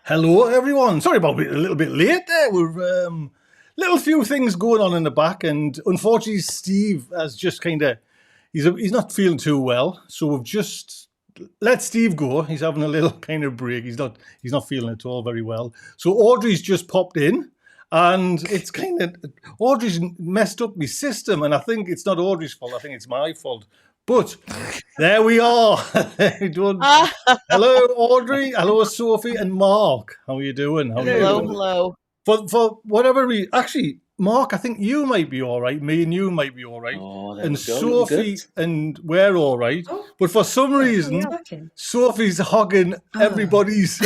Hello, everyone. Sorry about being a little bit late there. We're little few things going on in the back, and unfortunately, Steve has just kind of he's not feeling too well, so we've just let Steve go. He's having a little kind of break. He's not feeling at all very well. So Audrey's just popped in, and it's kind of Audrey's messed up my system, and I think it's not Audrey's fault. I think it's my fault. But there we are. Hello, Audrey. Hello, Sophie and Mark. How are you doing? Hello. For whatever reason, actually, Mark, I think you might be all right. Me and you might be all right. And Sophie and we're all right. But for some reason, Sophie's hogging everybody's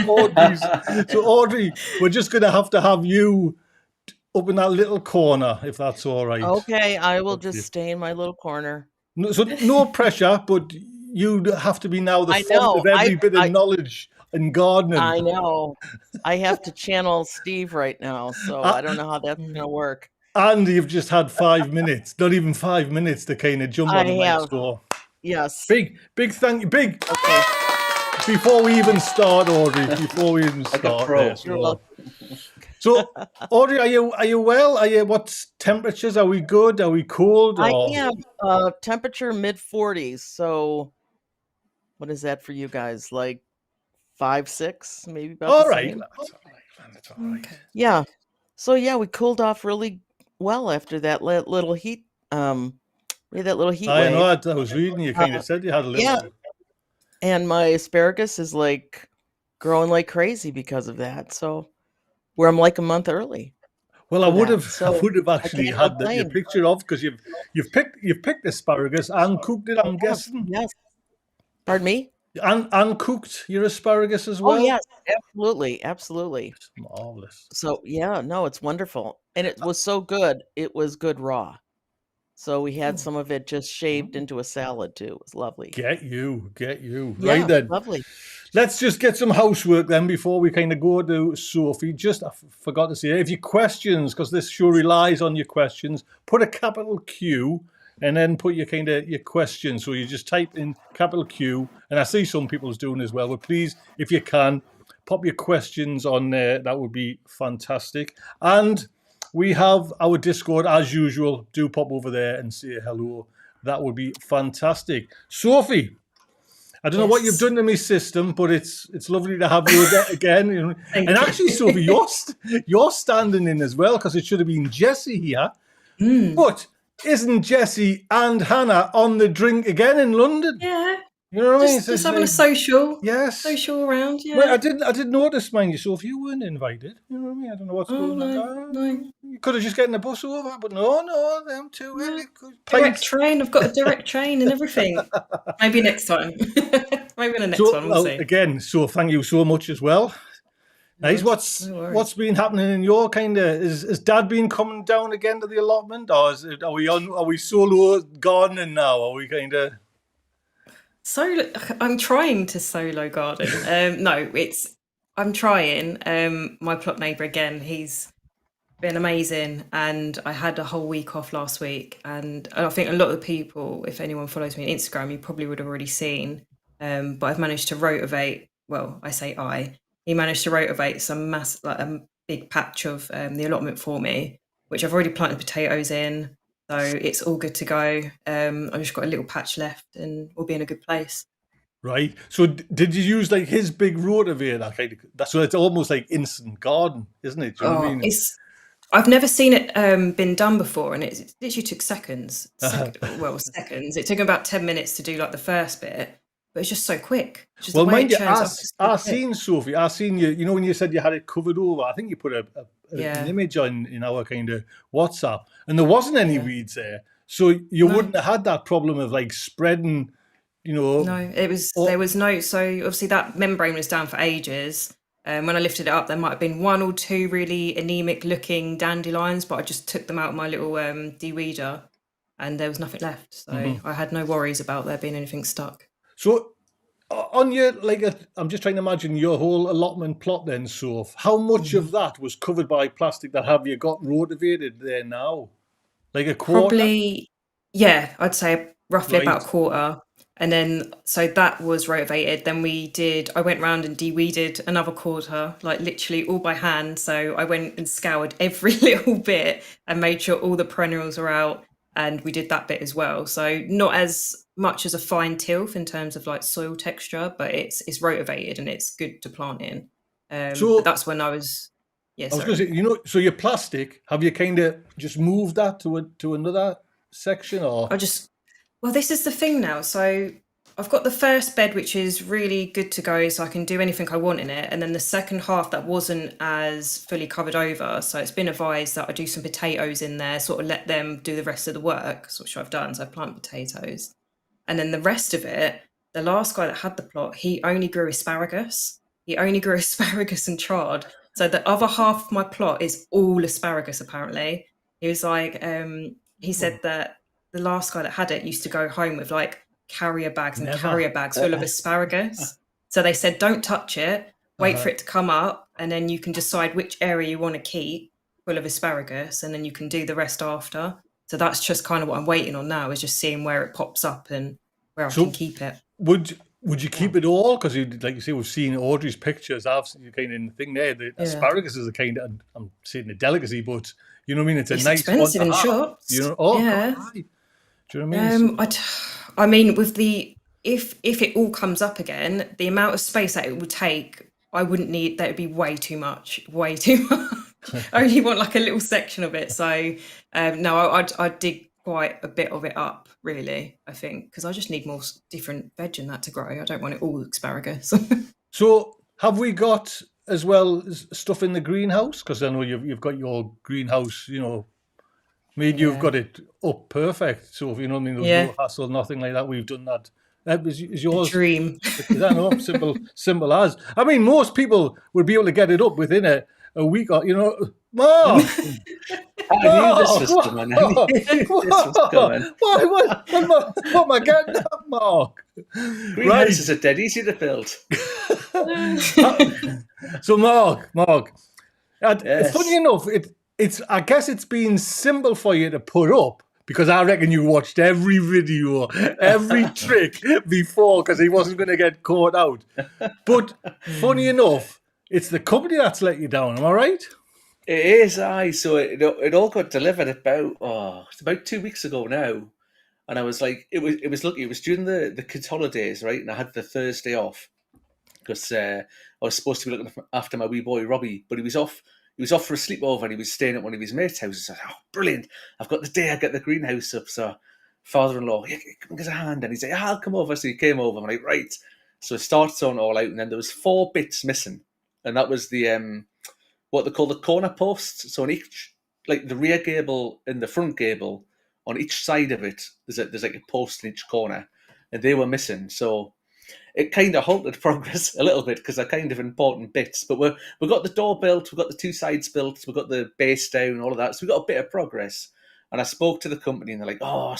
Audrey's. So Audrey, we're just going to have you up in that little corner, if that's all right. Okay, I will just stay in my little corner. So no pressure, but you have to be now the font of every bit of knowledge and gardening. I know. I have to channel Steve right now, so I don't know how that's going to work. And you've just had 5 minutes, not even 5 minutes to kind of jump on the mic score. Yes. Big thank you. Okay. Before we even start, Audrey, You're welcome. So, Audrey, are you well? What temperatures? Are we good? Are we cold? I am temperature mid-40s. So, what is that for you guys? Like 5, 6, maybe about all the right. same? That's all right. Yeah. So yeah, we cooled off really well after that little heat. We had that little heat wave. I know. I was reading. You kind of said you had a little. Yeah. And my asparagus is like growing like crazy because of that. So. Where I'm like a month early. Well, I would have actually had your picture of, because you've picked asparagus and cooked it. I'm guessing. Yes. Pardon me. And cooked your asparagus as well. Oh yes, absolutely. It's marvelous. So yeah, no, it's wonderful, and it was so good. It was good raw. So we had some of it just shaved into a salad too. It was lovely. Get you. Yeah, right then. Lovely. Let's just get some housework then before we kind of go to Sophie. I forgot to say, if your questions, because this show relies on your questions, put a capital Q and then put your questions. So you just type in capital Q, and I see some people's doing as well. But please, if you can, pop your questions on there. That would be fantastic. And we have our Discord as usual. Do pop over there and say hello. That would be fantastic. Sophie, I don't know what you've done to my system, but it's lovely to have you again. And actually, Sophie, you're standing in as well, because it should have been Jessie here. But isn't Jessie and Hannah on the drink again in London? Yeah. You know what I mean? Just having a social. Yes. Social around, yeah. Well, I did notice, mind you, Sophie, you weren't invited. You know what I mean? I don't know what's going on. No. You could have just gotten a bus over, but no, them two. Direct train. I've got a direct train and everything. Maybe next time. Maybe in the next one, we'll see. Again, so thank you so much as well. Nice. What's been happening in your is Dad been coming down again to the allotment, or are we solo gardening now? Are we kind of? I'm trying to solo garden. I'm trying. My plot neighbour again, he's been amazing, and I had a whole week off last week, and I think a lot of the people, if anyone follows me on Instagram, you probably would have already seen, but I've managed to rotivate, he managed to rotivate some a big patch of the allotment for me, which I've already planted potatoes in. So it's all good to go. I've just got a little patch left and we'll be in a good place. Right. So did you use like his big rotavator? So it's almost like instant garden, isn't it? Do you know what I mean? I've never seen it been done before, and it literally took seconds. Seconds. It took about 10 minutes to do like the first bit, but it's just so quick. Well, mind you, I've seen Sophie. I've seen you. You know when you said you had it covered over, I think you put an image in our kind of WhatsApp, and there wasn't any weeds there, so you wouldn't have had that problem of like spreading. No, there was no. So obviously that membrane was down for ages. When I lifted it up, there might have been 1 or 2 really anemic looking dandelions, but I just took them out of my little de-weeder, and there was nothing left. So I had no worries about there being anything stuck. So on your I'm just trying to imagine your whole allotment plot then, Soph. How much of that was covered by plastic that have you got rotivated there now? Like a quarter? Probably, yeah, I'd say roughly about a quarter. And then, so that was rotivated. Then I went round and de-weeded another quarter, like literally all by hand. So I went and scoured every little bit and made sure all the perennials are out. And we did that bit as well. So not as much as a fine tilth in terms of like soil texture, but it's rotivated and it's good to plant in. So but that's when I was, I was going to say, so your plastic, have you kind of just moved that to another section, or? Well, this is the thing now. So I've got the first bed, which is really good to go, so I can do anything I want in it. And then the second half that wasn't as fully covered over. So it's been advised that I do some potatoes in there, sort of let them do the rest of the work, which I've done. So I plant potatoes. And then the rest of it, the last guy that had the plot, he only grew asparagus. He only grew asparagus and chard. So the other half of my plot is all asparagus, apparently. He was like, he said that the last guy that had it used to go home with like carrier bags and carrier bags full of asparagus. So they said, don't touch it, wait for it to come up, and then you can decide which area you want to keep full of asparagus, and then you can do the rest after. So that's just kind of what I'm waiting on now, is just seeing where it pops up and where I can keep it. Would you keep it all? Because like you say, we've seen Audrey's pictures. I've seen you kind of in the thing there. The asparagus is a kind of, I'm saying a delicacy, but you know what I mean? It's nice expensive one in shops. You know, yeah. God, do you know what I mean? I mean, with if it all comes up again, the amount of space that it would take, I wouldn't need, that would be way too much. I only want like a little section of it. So no, I'd dig quite a bit of it up, really, I think, because I just need more different veg in that to grow. I don't want it all asparagus. So have we got as well stuff in the greenhouse? Because I know you've got your greenhouse, you've got it up perfect. So if you know what I mean, there's no hassle, nothing like that. We've done that. That is yours. A dream. I know, simple as. I mean, most people would be able to get it up within a week or, Mark! I knew this was coming. What am I getting at, Mark? Greenhouses are dead easy to build. So, Mark, yes. Funny enough, I guess it's been simple for you to put up, because I reckon you watched every video, every trick before, because he wasn't going to get caught out. But funny enough, it's the company that's let you down. Am I right? It is, aye. So it all got delivered it's about 2 weeks ago now, and I was like, it was lucky. It was during the kids' holidays, right? And I had the Thursday off because I was supposed to be looking after my wee boy Robbie, but he was off. He was off for a sleepover, and he was staying at one of his mates' houses. I said, "Oh, brilliant! I've got the day I get the greenhouse up." So father-in-law, come give us a hand, and he's like, "I'll come over." So he came over. I'm like, right. So it starts on all out, and then there was 4 bits missing, and that was the what they call the corner posts. So on each, like the rear gable and the front gable, on each side of it, there's like a post in each corner, and they were missing. So it kind of halted progress a little bit because they're kind of important bits. But we got the door built, we got the 2 sides built, we got the base down, all of that. So we got a bit of progress. And I spoke to the company, and they're like, "Oh,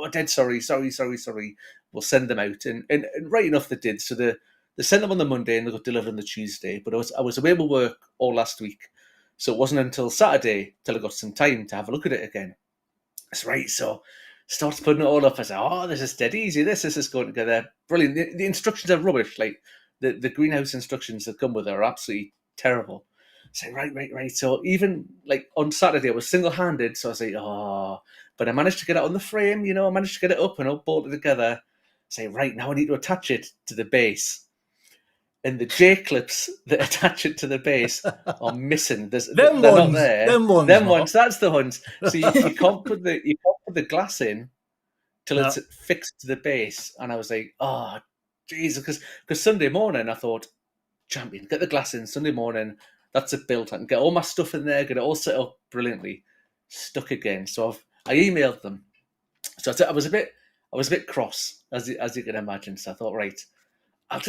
we're dead sorry. We'll send them out." And right enough, they did. So they sent them on the Monday, and they got delivered on the Tuesday. But I was away with work all last week, so it wasn't until Saturday till I got some time to have a look at it again. That's right. So starts putting it all up. I said, "Oh, this is dead easy. This is going together. Brilliant." The instructions are rubbish. Like the greenhouse instructions that come with it are absolutely terrible. I said, right. So even like on Saturday, I was single-handed. So I was like, "Oh," but I managed to get it on the frame. I managed to get it up and all bolted together. Say, right, now I need to attach it to the base. And the J-clips that attach it to the base are missing. They're not there. Them ones. That's the ones. So you can't put the glass in till it's fixed to the base. And I was like, "Oh, Jesus," because Sunday morning I thought, champion, get the glass in Sunday morning. That's it built. I can get all my stuff in there, get it all set up brilliantly. Stuck again. So I emailed them. So I was a bit cross, as you can imagine. So I thought, right, I'll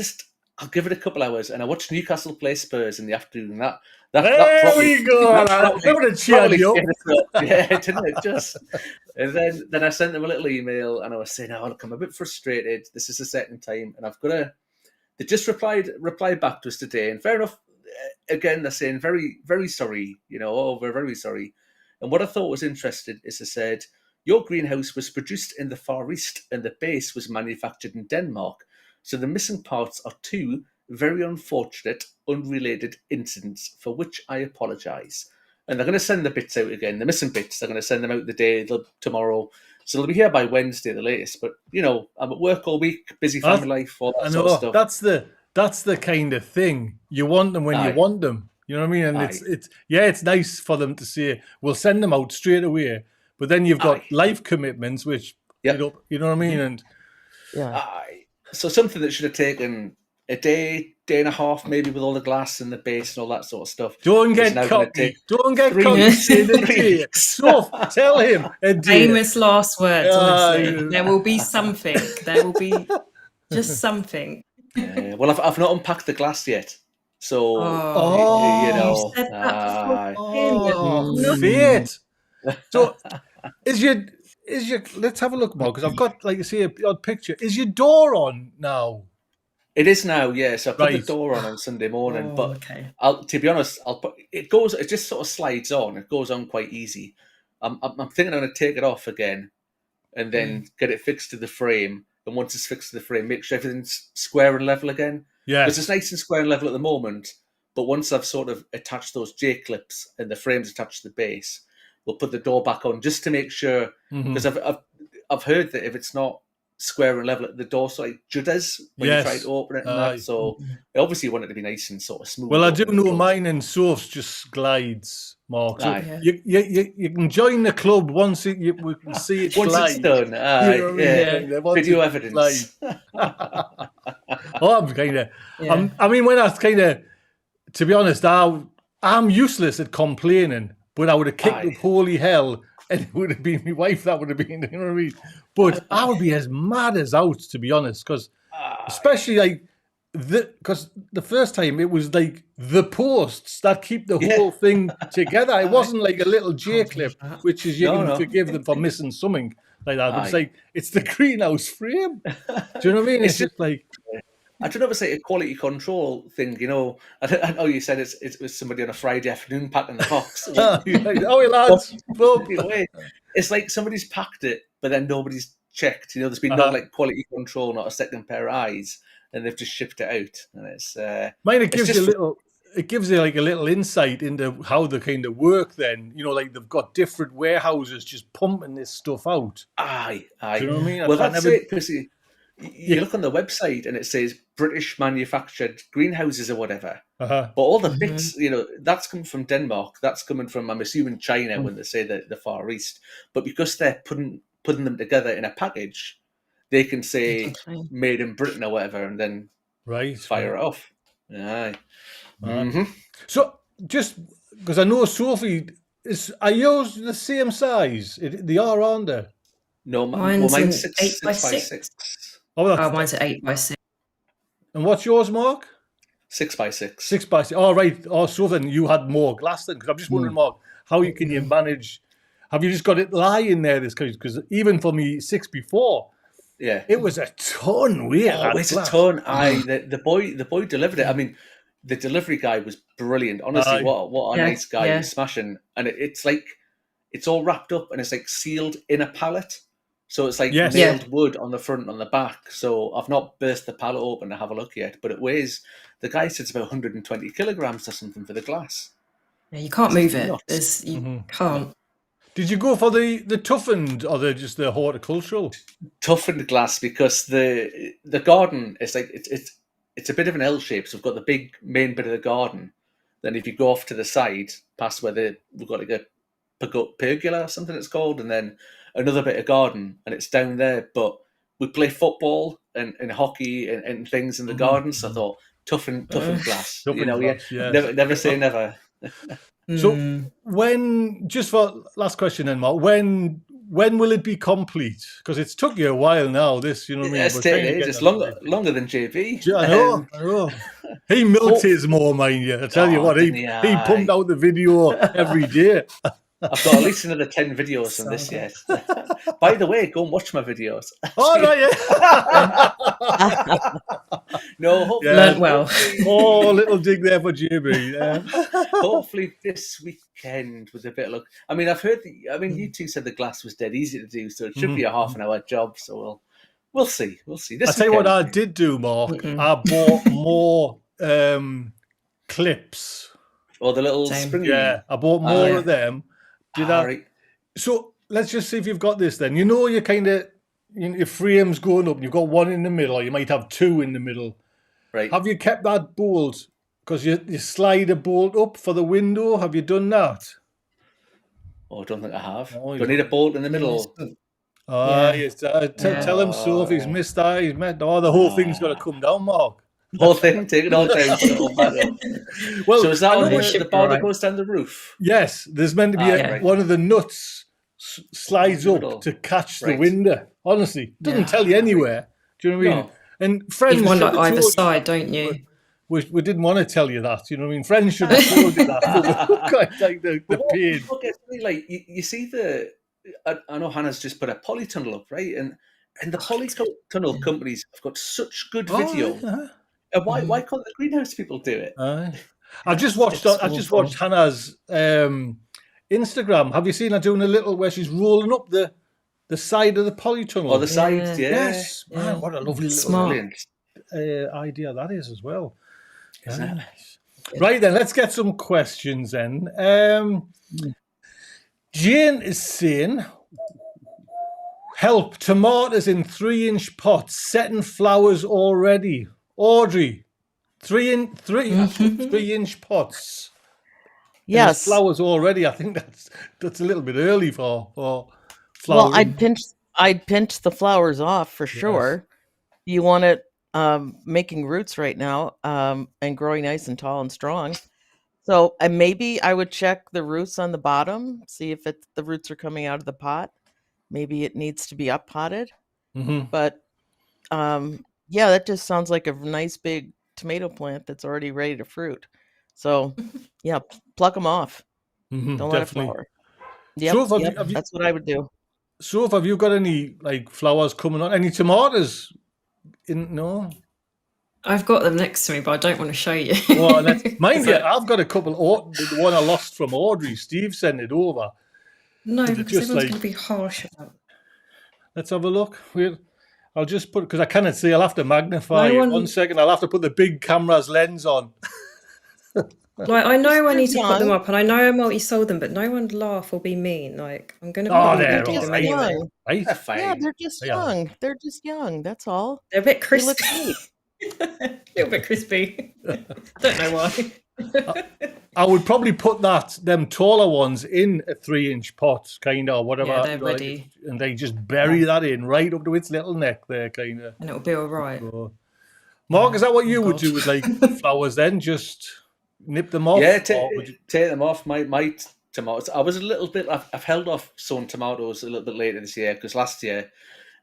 give it a couple hours, and I watched Newcastle play Spurs in the afternoon. There we go. That would have cheered you up. Yeah, didn't it? Just. And then I sent them a little email, and I was saying, "Oh, look, I'm a bit frustrated. This is the second time, and I've got to." They just replied back to us today, and fair enough. Again, they're saying very, very sorry. We're very sorry. And what I thought was interesting is they said, Your greenhouse was produced in the Far East and the base was manufactured in Denmark. So the missing parts are 2 very unfortunate, unrelated incidents for which I apologise. And they're going to send the bits out again. The missing bits, they're going to send them out tomorrow. So they'll be here by Wednesday, the latest. But, I'm at work all week, busy family life, all that sort of stuff. That's the kind of thing. You want them when you want them. You know what I mean? And it's nice for them to say, we'll send them out straight away. But then you've got life commitments, which, you know what I mean? And so something that should have taken a day and a half, maybe with all the glass and the base and all that sort of stuff. Don't get cocky. Don't get cocky. So tell him a day. Famous last words, honestly. There will be something. There will be just something. Well, I've not unpacked the glass yet. So, you said that before. Fate. So, is your let's have a look, Mark, because I've got, like you say, a odd picture. Is your door on now? It is now, yes. I put the door on Sunday morning, but to be honest, it just sort of slides on. It goes on quite easy. I'm thinking I'm going to take it off again, and then get it fixed to the frame. And once it's fixed to the frame, make sure everything's square and level again. Yeah, because it's nice and square and level at the moment. But once I've sort of attached those J clips and the frame's attached to the base, we'll put the door back on just to make sure. Because I've heard that if it's not square and level, the door sort of judders when you try to open it and that. So I obviously want it to be nice and sort of smooth. Well, I do know mine and Soph's just glides, Mark. So you can join the club once you can see it once glide. It's done. Video evidence. I'm kind of. I mean, when I kind of, to be honest, I'm useless at complaining, but I would have kicked up holy hell. And it would have been my wife that would have been, you know what I mean? But I would be as mad as out, to be honest, because especially like because the first time it was like the posts that keep the whole thing together. It wasn't like a little J clip, which is you can forgive them for missing something like that. But it's like it's the greenhouse frame. Do you know what I mean? It's just like. I don't know if it's like a quality control thing, I know you said it was somebody on a Friday afternoon packing the box. Lads. It's like somebody's packed it, but then nobody's checked. There's been no like quality control, not a second pair of eyes, and they've just shipped it out. And it's mine. It gives you like a little insight into how they kind of work. Then like they've got different warehouses just pumping this stuff out. Aye. Do you know what I mean? Well, that's it, because you look on the website and it says British manufactured greenhouses or whatever. But all the bits, that's coming from Denmark. That's coming from, I'm assuming, China when they say the Far East. But because they're putting them together in a package, they can say made in Britain or whatever, and then fire it off. Aye. So just because I know Sophie, are yours the same size? They are, aren't they? No, mine's 6 by 6. Oh, mine's an 8 by 6. And what's yours, Mark? 6 by 6. 6 by 6. Oh, right. Oh, so then you had more glass then, because I'm just wondering, Mark, how can you manage? Have you just got it lying there? Because even for me, 6 before, it was a ton. It's a ton. The boy delivered it. I mean, the delivery guy was brilliant. Honestly, what a nice guy. He was smashing, and it's like it's all wrapped up and it's like sealed in a pallet. So it's like nailed wood on the front and on the back. So I've not burst the pallet open to have a look yet, but it weighs, the guy said it's about 120 kilograms or something for the glass. Yeah, you can't move it. You can't. Did you go for the toughened or just the horticultural? Toughened glass, because the garden is like, it's a bit of an L shape. So we've got the big main bit of the garden. Then if you go off to the side, past where we've got like a pergola or something it's called, and then another bit of garden, and it's down there. But we play football and hockey and things in the garden, so I thought toughened glass. Never say never. So just for last question then, Mark, when will it be complete? Because it's took you a while now. This, what I mean. Yes, it's longer than JB. I know. He milked his more, mind you. I tell you what, he pumped out the video every day. I've got at least another 10 videos on this yet. By the way, go and watch my videos. Oh, right, yeah. No, hopefully, Learnt well. Oh, little dig there for JB. hopefully this weekend with a bit of luck. I mean, I've heard. You two said the glass was dead easy to do, so it should be a half an hour job. So we'll see. We'll see. This I'll tell you what weekend- I did do, Mark. I bought more clips. Or the little Same. spring. Yeah, I bought more yeah. of them. Did I? Right. So let's just see if you've got this then. You know, you kind of, your frame's going up and you've got one in the middle, or you might have two in the middle. Right. Have you kept that bolt? Because you slide a bolt up for the window. Have you done that? Oh, I don't think I have. Oh, Do I need a bolt in the middle? Ah, Yeah. yes. Tell him so if he's missed that. He's met. Oh, the whole thing's got to come down, Mark. Whole thing, take it all down, put it all back up. Well, So is that I on know it the should bar be that right. goes down the roof? yes, there's meant to be right. one of the nuts slides In the up middle. to catch the Right. window. Honestly, doesn't Yeah. tell you anywhere. Do you know what I mean? No. And friends You've one should like have either told you. side, don't you? We didn't want to tell you that. You know what I mean? Friends should have told you that. Quite like the pain. What gets me, like, you see I know Hannah's just put a polytunnel up, right? And the polytunnel companies have got such good video. Oh, And why can't the greenhouse people do it? I just watched awful. Hannah's Instagram. Have you seen her doing a little where she's rolling up the side of the polytunnel? Or the sides, yeah. Yes, Yeah. man, what a lovely little Smart. Brilliant. idea that is as well. Isn't Very it? nice. Right then, let's get some questions then. Jane is saying, help, tomatoes in 3-inch pots, setting flowers already. Audrey, 3-inch pots. And there's Yes. flowers already. I think that's a little bit early for flowering. Well, I'd pinch the flowers off for sure. You want it making roots right now and growing nice and tall and strong. So maybe I would check the roots on the bottom, see if the roots are coming out of the pot. Maybe it needs to be up potted. Mhm. But yeah, that just sounds like a nice big tomato plant that's already ready to fruit. So yeah, pluck them off. Mhm, Don't let it definitely. flower. Yep, So have yep, you- that's what I would do. So, have you got any like flowers coming on? Any tomatoes? No. I've got them next to me, but I don't want to show you. Well, mind you, So- I've got a couple. The one I lost from Audrey, Steve sent it over. No, Is it because just everyone's like- going to be harsh about it. Let's have a look. I'll just put, because I cannot see. I'll have to magnify No it. one- 1 second. I'll have to put the big camera's lens on. Like, I know I need to They're put them young. up, and I know I multi-sold them, but no one laugh or be mean. Like, I'm going to Oh, they're do them alright. anyway. Young. Right? They're fine. Yeah, they're just They are. young. They're just young. That's all. They're a bit They look crispy. neat. A little bit crispy. Don't know why. I would probably put them taller ones in a 3-inch pot, kind of, or whatever. Yeah, they're like, ready. and they just bury that in right up to its little neck there, kind of. And it'll be all right. Mark, is that what you would God. do with like flowers then? Just nip them off? Yeah, Or would you- take them off. My tomatoes. I was a little bit. I've held off sowing tomatoes a little bit later this year because last year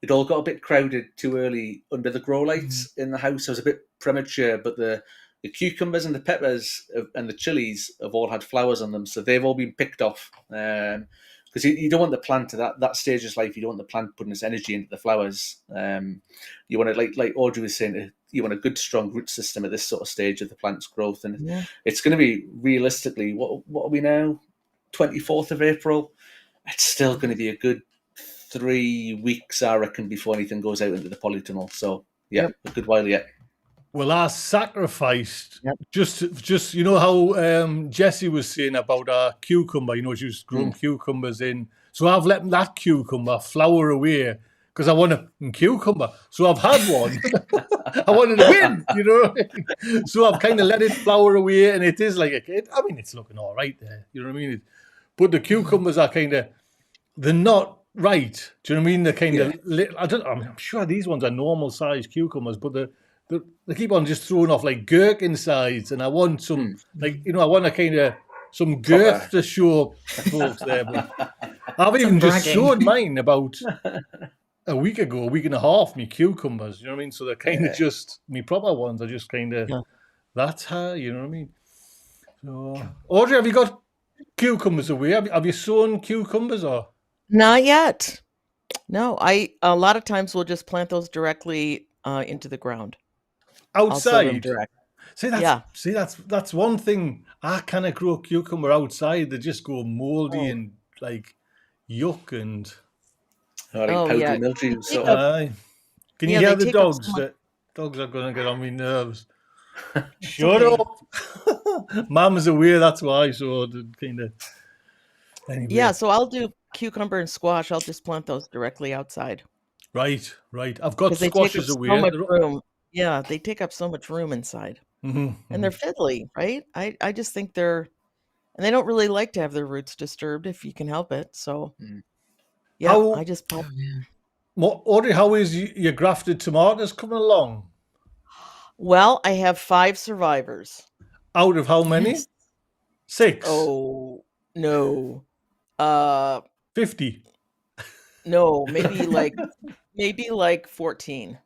it all got a bit crowded too early under the grow lights in the house. I was a bit premature, but the cucumbers and the peppers and the chilies have all had flowers on them, so they've all been picked off. Because you don't want the plant at that stage of life. You don't want the plant putting its energy into the flowers. You want it like Audrey was saying. You want a good, strong root system at this sort of stage of the plant's growth, and Yeah. it's going to be realistically. What are we now? 24th of April. It's still going to be a good 3 weeks, I reckon, before anything goes out into the polytunnel. So yeah, a good while yet. Well, I sacrificed Yep. just you know how Jessie was saying about our cucumber. You know, she was growing cucumbers in. So I've let that cucumber flower away because I want a cucumber. So I've had one. I wanted to win, you know. So I've kind of let it flower away, and it is like it's looking all right there. You know what I mean? But the cucumbers are they're not right. Do you know what I mean? They're kind of I'm sure these ones are normal sized cucumbers, but they keep on just throwing off like gherkin sides, and I want some I want a kind of some girth to show folks there. But I've even just bragging. showed mine about a week and a half. Me cucumbers, you know what I mean? So they're kind of just me proper ones are just kind of that's her, you know what I mean? So Audrey, have you got Cucumbers away. Have you sown cucumbers or? Not yet. No, a lot of times we'll just plant those directly into the ground. I'll sow them Outside? direct. See, Yeah. that's one thing. I cannot grow cucumber outside. They just go moldy Oh, and like yuck and. Like oh powdery yeah. mildew. They take So up, Aye. Can you yeah, hear they the take up so dogs? much. The dogs are going to get on my nerves. It's Shut okay. up. Mum's away, that's why. So kind of. Anyway, Yeah, so I'll do cucumber and squash. I'll just plant those directly outside right. I've got because they take up squashes so away. much room. Yeah, they take up so much room inside, Mhm, and they're fiddly, right? I just think and they don't really like to have their roots disturbed if you can help it. So yeah, How, I just pop. Audrey? How is your grafted tomatoes coming along? Well, I have 5 survivors. Out of how many? 6. Oh no, uh, 50. no, maybe like 14.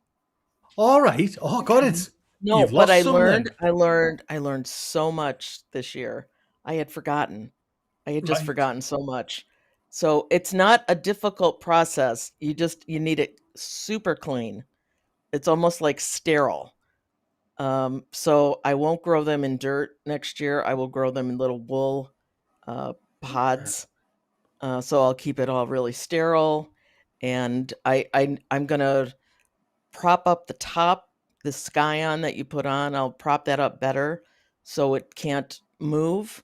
All right. Oh God, No, you've but lost some then. I learned so much this year. I had forgotten. I had just Right. forgotten so much. So it's not a difficult process. You need it super clean. It's almost like sterile. So I won't grow them in dirt next year. I will grow them in little wool pods. So I'll keep it all really sterile, and I'm gonna prop up the top, the scion that you put on. I'll prop that up better so it can't move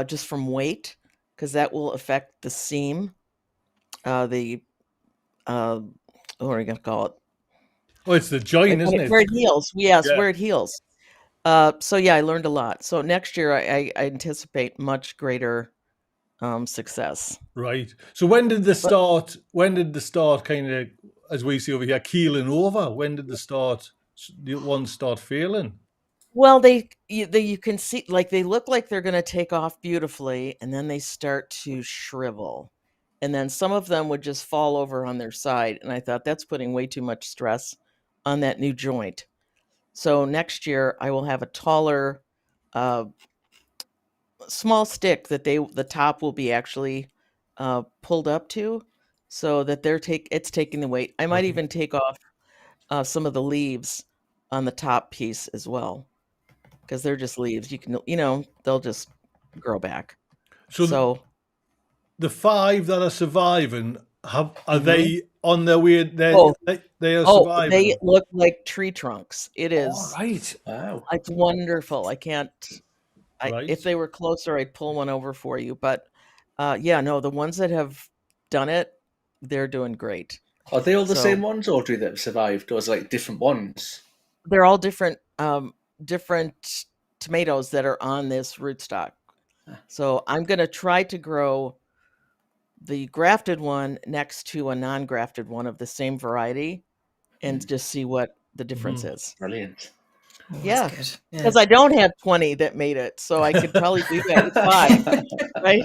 just from weight, because that will affect the seam. The what are we gonna call it? Oh, it's the joint, Like isn't where it? it heals. Yes, Yeah. where it heals. So yeah, I learned a lot. So next year I anticipate much greater success. Right. So when did the But start? When did the start kind of, as we see over here, keeling over? When did the ones start failing? well, you can see, like, they look like they're going to take off beautifully, and then they start to shrivel, and then some of them would just fall over on their side, and I thought that's putting way too much stress on that new joint. So next year I will have a taller, uh, small stick that the top will be actually pulled up to, so that it's taking the weight. I might Right. even take off some of the leaves on the top piece as well, because they're just leaves. They'll just grow back. So So the 5 that are surviving, are mhm. they on their way? oh They are they surviving. look like tree trunks. All right. wow. It's wonderful. Right. If they were closer, I'd pull one over for you. But yeah, no, the ones that have done it, they're doing great. Are they all the same So ones, Audrey, that have survived, or is it like different ones? they're all different tomatoes that are on this rootstock. So I'm going to try to grow the grafted one next to a non-grafted one of the same variety, and just see what the difference Mhm. is. Brilliant. Oh, Yeah, that's good. Yeah. because I don't have 20 that made it, so I could probably do that with 5, right?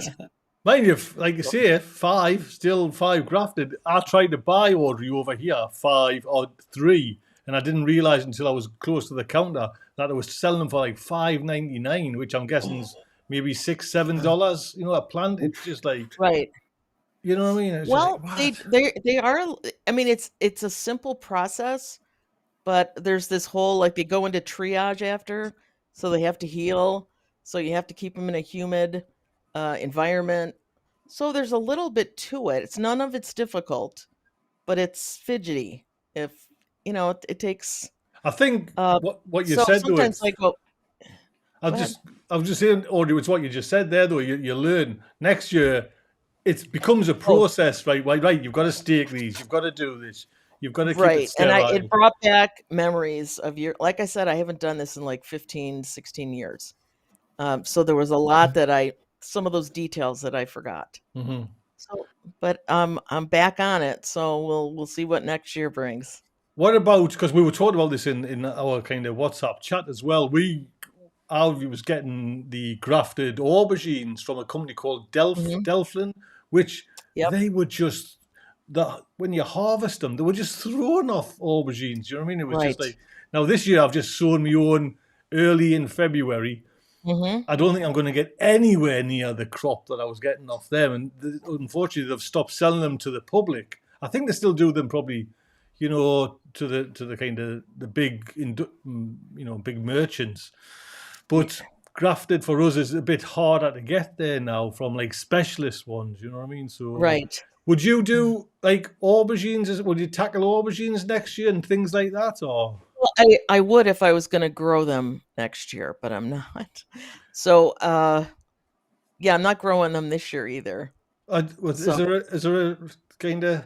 Mind you, like you say, 5, still 5 grafted. I tried to buy Audrey over here, 5 or 3, and I didn't realize until I was close to the counter that I was selling them for like $5.99, which I'm guessing is maybe $6-7. You know, a plant. It's just like, Right. you know what I mean? It's just like, Well, what? they are. I mean, it's a simple process, but there's this whole, like, they go into triage after, so they have to heal. So you have to keep them in a humid environment. So there's a little bit to it. None of it's difficult, but it's fidgety. If it takes. I think Uh, what you so said though, sometimes I go. I Go ahead. just I was just saying, Audrey, it's what you just said there though. You learn next year. It becomes a Oh, process, right? Right. You've got to stake these. You've got to do this. You've got to keep it right. And it sterile. brought back memories of like I said, I haven't done this in like 15, 16 years. So there was a lot some of those details that I forgot. Hmm. So, but I'm back on it. So we'll see what next year brings. What about, because we were talking about this in our kind of WhatsApp chat as well. Alvy was getting the grafted aubergines from a company called Hmm. Delflin, which Yep. they were just when you harvest them, they were just thrown off aubergines. You know what I mean? It was just Right. like, now this year I've just sown my own early in February, I don't think I'm going to get anywhere near the crop that I was getting off them. And unfortunately, they've stopped selling them to the public. I think they still do them probably, to the kind of the big, big merchants. But grafted for us is a bit harder to get there now from like specialist ones. You know what I mean? So Right. would you do like aubergines? Would you tackle aubergines next year and things like that, or? Well, I would if I was going to grow them next year, but I'm not. So, yeah, I'm not growing them this year either. Is So, there a kind of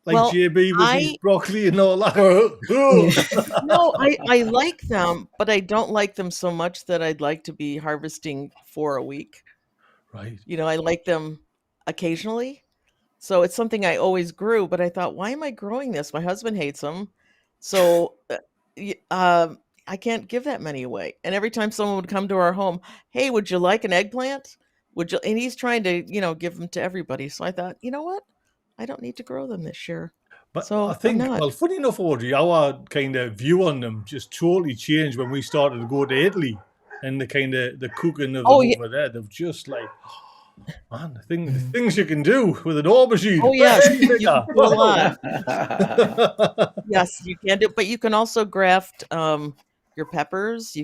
like well, JB with his I broccoli and all that? no, I like them, but I don't like them so much that I'd like to be harvesting 4 a week. Right. I like them occasionally. So it's something I always grew, but I thought, why am I growing this? My husband hates them. So I can't give that many away. And every time someone would come to our home, hey, would you like an eggplant? Would you? And he's trying to, give them to everybody. So I thought, you know what? I don't need to grow them this year. But So I I'm think, not. well, funny enough, Audrey, our kind of view on them just totally changed when we started to go to Italy and the kind of the cooking of them Oh, yeah. over there. They've just like, man, the things you can do with an aubergine. Oh, yes. Way You bigger. can do a lot. Yes, you can do, but you can also graft your peppers.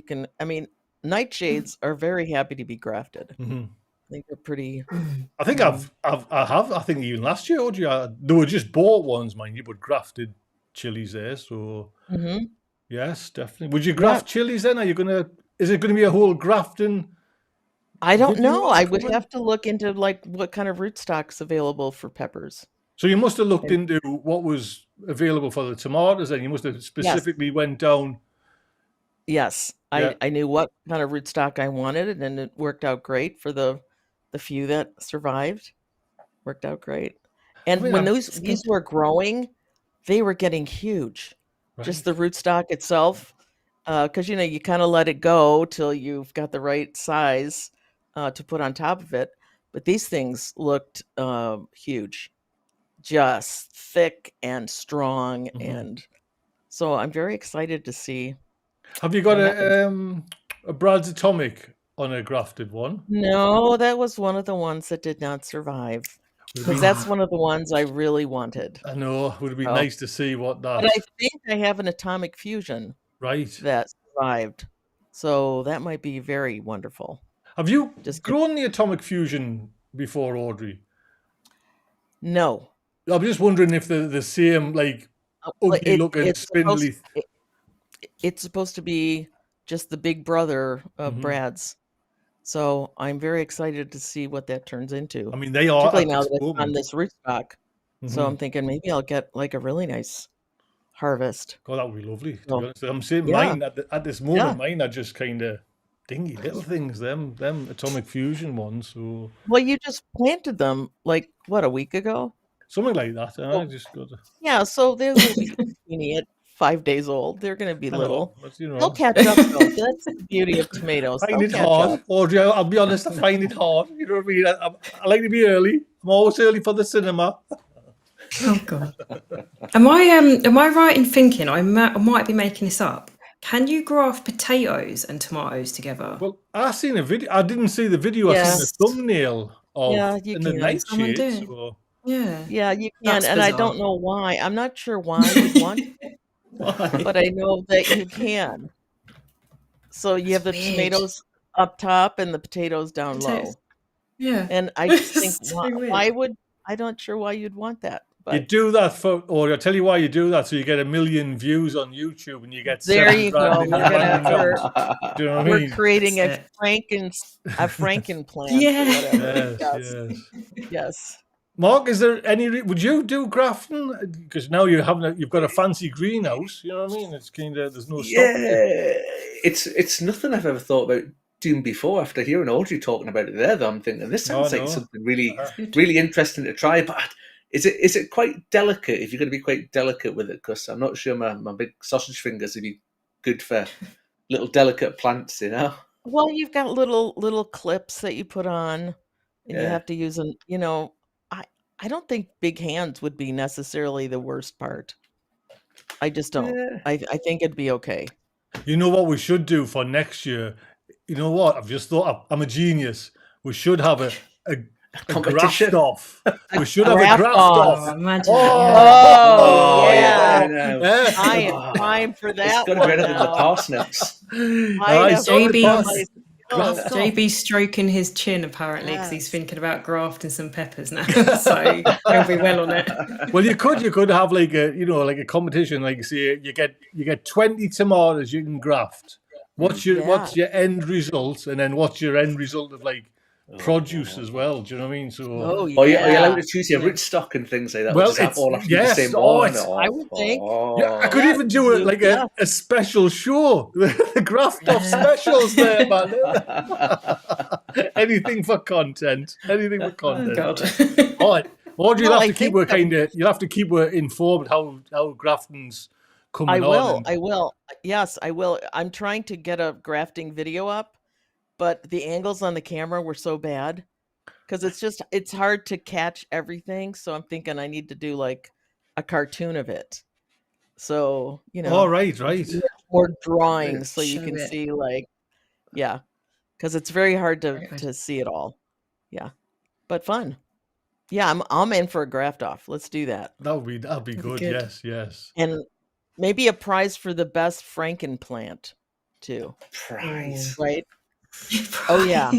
Nightshades are very happy to be grafted. Mhm. I think they're pretty. I think I have. I think even last year, Audrey, they were just bought ones, mind you, but grafted chilies there. So Mhm. yes, definitely. Would you graft chilies then? Is it gonna be a whole grafting? I don't video know. I would coming? have to look into like what kind of rootstock's available for peppers. So you must have looked into what was available for the tomatoes, and you must have specifically went down. Yes, Yeah. I knew what kind of rootstock I wanted, and it worked out great for the few that survived. Worked out great. And mean, when It's these good. were growing, they were getting huge. Just the rootstock itself, because you kind of let it go till you've got the right size to put on top of it. But these things looked huge, just thick and strong, and so I'm very excited to see. Have you got what happens. a Brad's Atomic on a grafted one? No, that was one of the ones that did not survive, Would it because be, that's one of the ones I really wanted. I know. Would it be So, nice to see what but that? I think I have an atomic fusion Right. that survived, so that might be very wonderful. Have you Just grown the Atomic Fusion before, Audrey? no. I'm just wondering if they're the same, like Well, ugly looking, spindly. it's supposed to be just the big brother of Mhm. Brad's. So I'm very excited to see what that turns into. I mean, they are Particularly at now this that it's on moment. this rootstock. So I'm thinking maybe I'll get like a really nice harvest. God, that would be lovely. To So, be honest, I'm saying yeah. mine at this moment. Yeah. Mine are just kind of dingy little things. Them Atomic Fusion ones. So Well, you just planted them like what, a week ago? something like that. And I just got. Yeah, so they will be teeny at 5 days old. They're going to be I know, little. but, They'll catch up though. That's the beauty of tomatoes. I find They'll it catch hard, up. Audrey. I'll be honest. I find it hard. You know what I mean? I like to be early. I'm always early for the cinema. Oh God. Am I right in thinking I might be making this up? Can you graft potatoes and tomatoes together? Well, I seen a video. I didn't see the video. I seen Yes. the thumbnail of Yeah, you in the can. Someone nightshade. did. So Yeah. Yeah, you can. That's And I bizarre. don't know why. I'm not sure why you'd want to, Why? but I know that you can. So you have the That's weird. tomatoes up top and the potatoes down low. Potatoes. Yeah. And I just think, It's so weird. I'm not sure why you'd want that. you But do that or I'll tell you why you do that. So you get 1 million views on YouTube and you get there 7 you grand go. in We're your gonna bank account. Do you know what I we're mean? creating a That's Franken plant Yeah. or whatever. Yes, Yes. yes. Yes. Mark, is there any? Would you do grafting? Because now you've got a fancy greenhouse. You know what I mean? It's kind of there's no stopping you. It's nothing I've ever thought about doing before. After hearing Audrey talking about it there, though, I'm thinking this sounds like no. something really, Uh-huh. really interesting to try. But is it quite delicate? If you're going to be quite delicate with it, because I'm not sure my big sausage fingers would be good for little delicate plants, you know. Well, you've got little clips that you put on, and you Yeah. have to use them. I don't think big hands would be necessarily the worst part. I just don't. Yeah. I think it'd be okay. You know what we should do for next year? You know what? I've just thought I'm a genius. We should have a competition. graft off. We should have a graft graft off. off. Imagine. Oh, you're yeah. there now. Yeah. I am time for that It's got to one be better than the now. parsnips. I Aye, so JB the my graft off. JB's stroking his chin apparently because he's Yes. thinking about grafting some peppers now, so he'll be well on it. Well, you could have like a competition. Like say you get 20 tomatoes you can graft. What's your end result, and then what's your end result of like produce as well? Do you know what I mean? So Oh, Are you yeah. allowed to choose your rootstock and things like that? Well, Or does that it's- all have to be yes, the same oh, one? it's- I would think. yeah, I could Yeah, even do it like yeah. a special show. The graft off specials there, man. Anything for content. Anything for Oh content. God. All right. Audrey, Well, I you'll have to keep her informed how grafting's coming I will. on. I will. Yes, I will. I'm trying to get a grafting video up, but the angles on the camera were so bad because it's hard to catch everything. So I'm thinking I need to do like a cartoon of it. So, All right. more drawings so you Show can it. see because it's very hard Very good. to see it all. Yeah, but fun. Yeah, I'm in for a graft off. Let's do that. That'll be good. good. Yes. And maybe a prize for the best Franken plant too, Prize. right? Oh, yeah.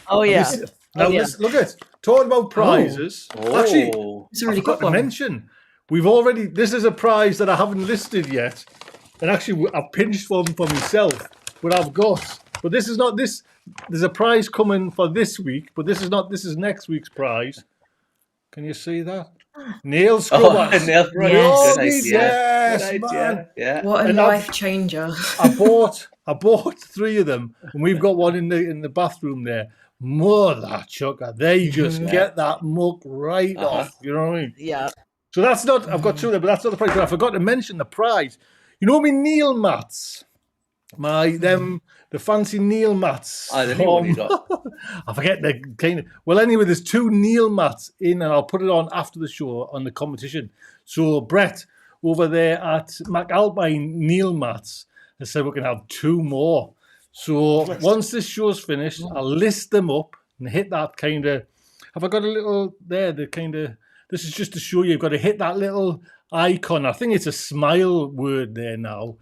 Oh yeah. Now yeah. let's look at talking about prizes. Actually, It's I already forgot got to one. mention this is a prize that I haven't listed yet, and actually I've pinched one for myself. But this is not this. There's a prize coming for this week, but this is not. This is next week's prize. Can you see that? Nail scrubbers. nail scrubbers. Yes. Good idea. Yes, Good man. idea. Yeah. What a And life changer. I bought 3 of them, and we've got one in the bathroom there. Mother chucker, they just get that muck right off. You know what I mean? Yeah. So that's not. I've got 2 of them, but that's not the prize. But I forgot to mention the prize. You know me Neil mats, the fancy Neil mats. The new one you got. I forget the kind of. Well, anyway, there's 2 Neil mats in, and I'll put it on after the show on the competition. So Brett over there at McAlpine Neil mats has said we can have 2 more. So once this show's finished, I'll list them up and hit that kind of. Have I got a little there? The kind of. This is just to show you. You've got to hit that little icon. I think it's a smile word there now.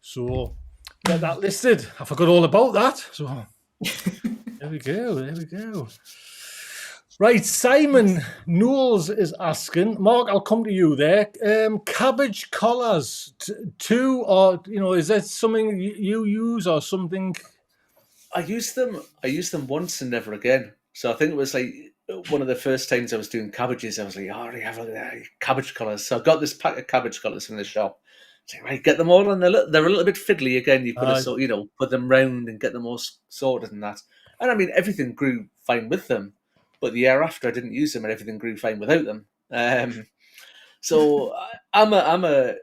So get that listed. I forgot all about that. So there we go. Right, Simon Knowles is asking, Mark, I'll come to you there. Cabbage collars, 2, or is that something you use or something? I used them once and never again. So I think it was like one of the first times I was doing cabbages. I was like, oh, they have cabbage collars. So I got this pack of cabbage collars from the shop. I was like, right, get them all, and they're a little bit fiddly again. You've got to put them round and get them all sorted and that. And I mean, everything grew fine with them. But the year after, I didn't use them, and everything grew fine without them. So I'm a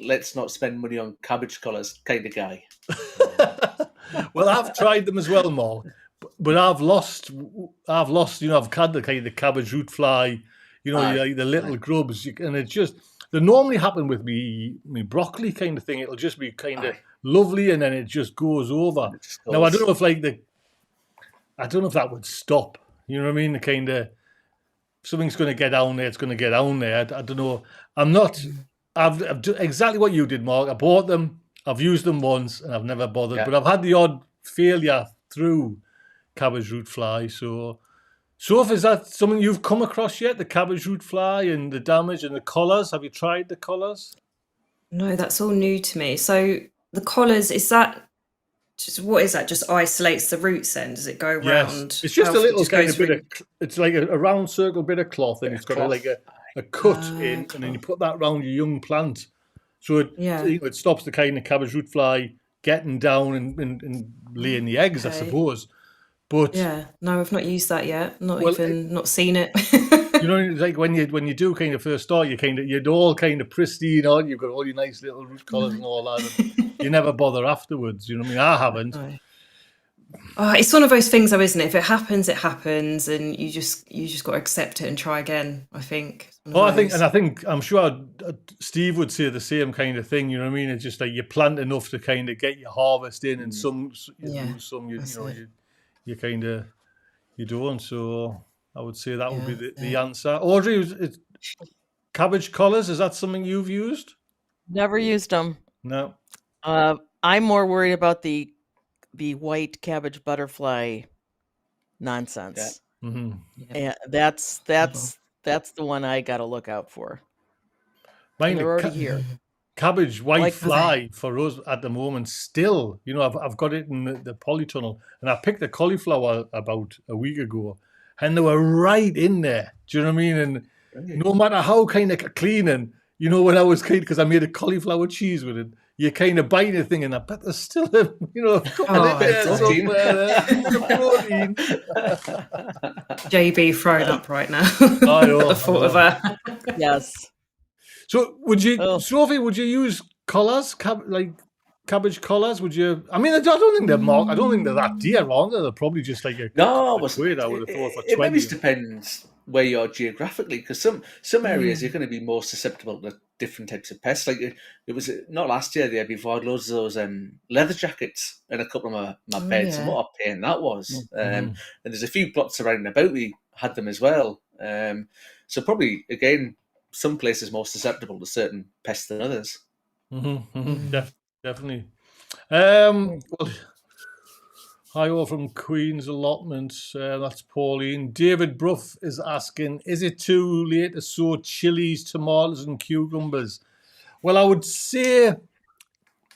let's not spend money on cabbage collars kind of guy. Well, I've tried them as well, Mark, but I've lost. I've had the kind of cabbage root fly, the little grubs, and it just they normally happen with me broccoli kind of thing. It'll just be kind of lovely, and then it just goes over. Now I don't know if I don't know if that would stop. You know what I mean? The kind of something's going to get down there. It's going to get down there. I don't know. I'm not. I've done exactly what you did, Mark. I bought them. I've used them once, and I've never bothered. But I've had the odd failure through cabbage root fly. So is that something you've come across yet? The cabbage root fly and the damage and the collars. Have you tried the collars? No, that's all new to me. So the collars, what is that? Just isolates the roots then? Does it go around? Yes. It's just a little kind of bit it's like a round circle bit of cloth, and it's got a cut in, and then you put that around your young plant. So it stops the kind of cabbage root fly getting down and laying the eggs, I suppose. But no, I've not used that yet. Not seen it. It's like when you do kind of first start, you're all kind of pristine on. You've got all your nice little root collars and all that. And you never bother afterwards. You know what I mean? I haven't. It's one of those things, though, isn't it? If it happens, it happens, and you just got to accept it and try again. I think. I'm sure Steve would say the same kind of thing. You know what I mean? It's just like you plant enough to kind of get your harvest in, and some you lose some. You kind of you don't. So I would say that would be the answer. Audrey, cabbage collars, is that something you've used? Never used them. No. I'm more worried about the white cabbage butterfly nonsense. Yeah. Mm-hmm. And that's the one I got to look out for. Mine, they're already here. Cabbage white fly for us at the moment still. You know, I've got it in the polytunnel, and I picked the cauliflower about a week ago, and they were right in there. Do you know what I mean? And no matter how kind of cleaning, you know, when I was clean, because I made a cauliflower cheese with it, you kind of bite the thing, and I bet there's still a couple in there somewhere. Protein. JB throwing up right now. The thought of that. Yes. So Sophie, would you use collars, cabbage collars? Would you? I mean, I don't think they're that dear, aren't they? They're probably just like a quid, I would have thought, for 20. It maybe depends where you are geographically, because some areas you're going to be more susceptible to different types of pests. Like it was not last year, the year before, I had loads of those leather jackets in a couple of my beds, and what a pain that was. And there's a few plots around and about we had them as well. So probably, again, some places more susceptible to certain pests than others. Definitely. Well, hi all from Queen's Allotment. That's Pauline. David Bruff is asking, is it too late to sow chilies, tomatoes and cucumbers? Well, I would say,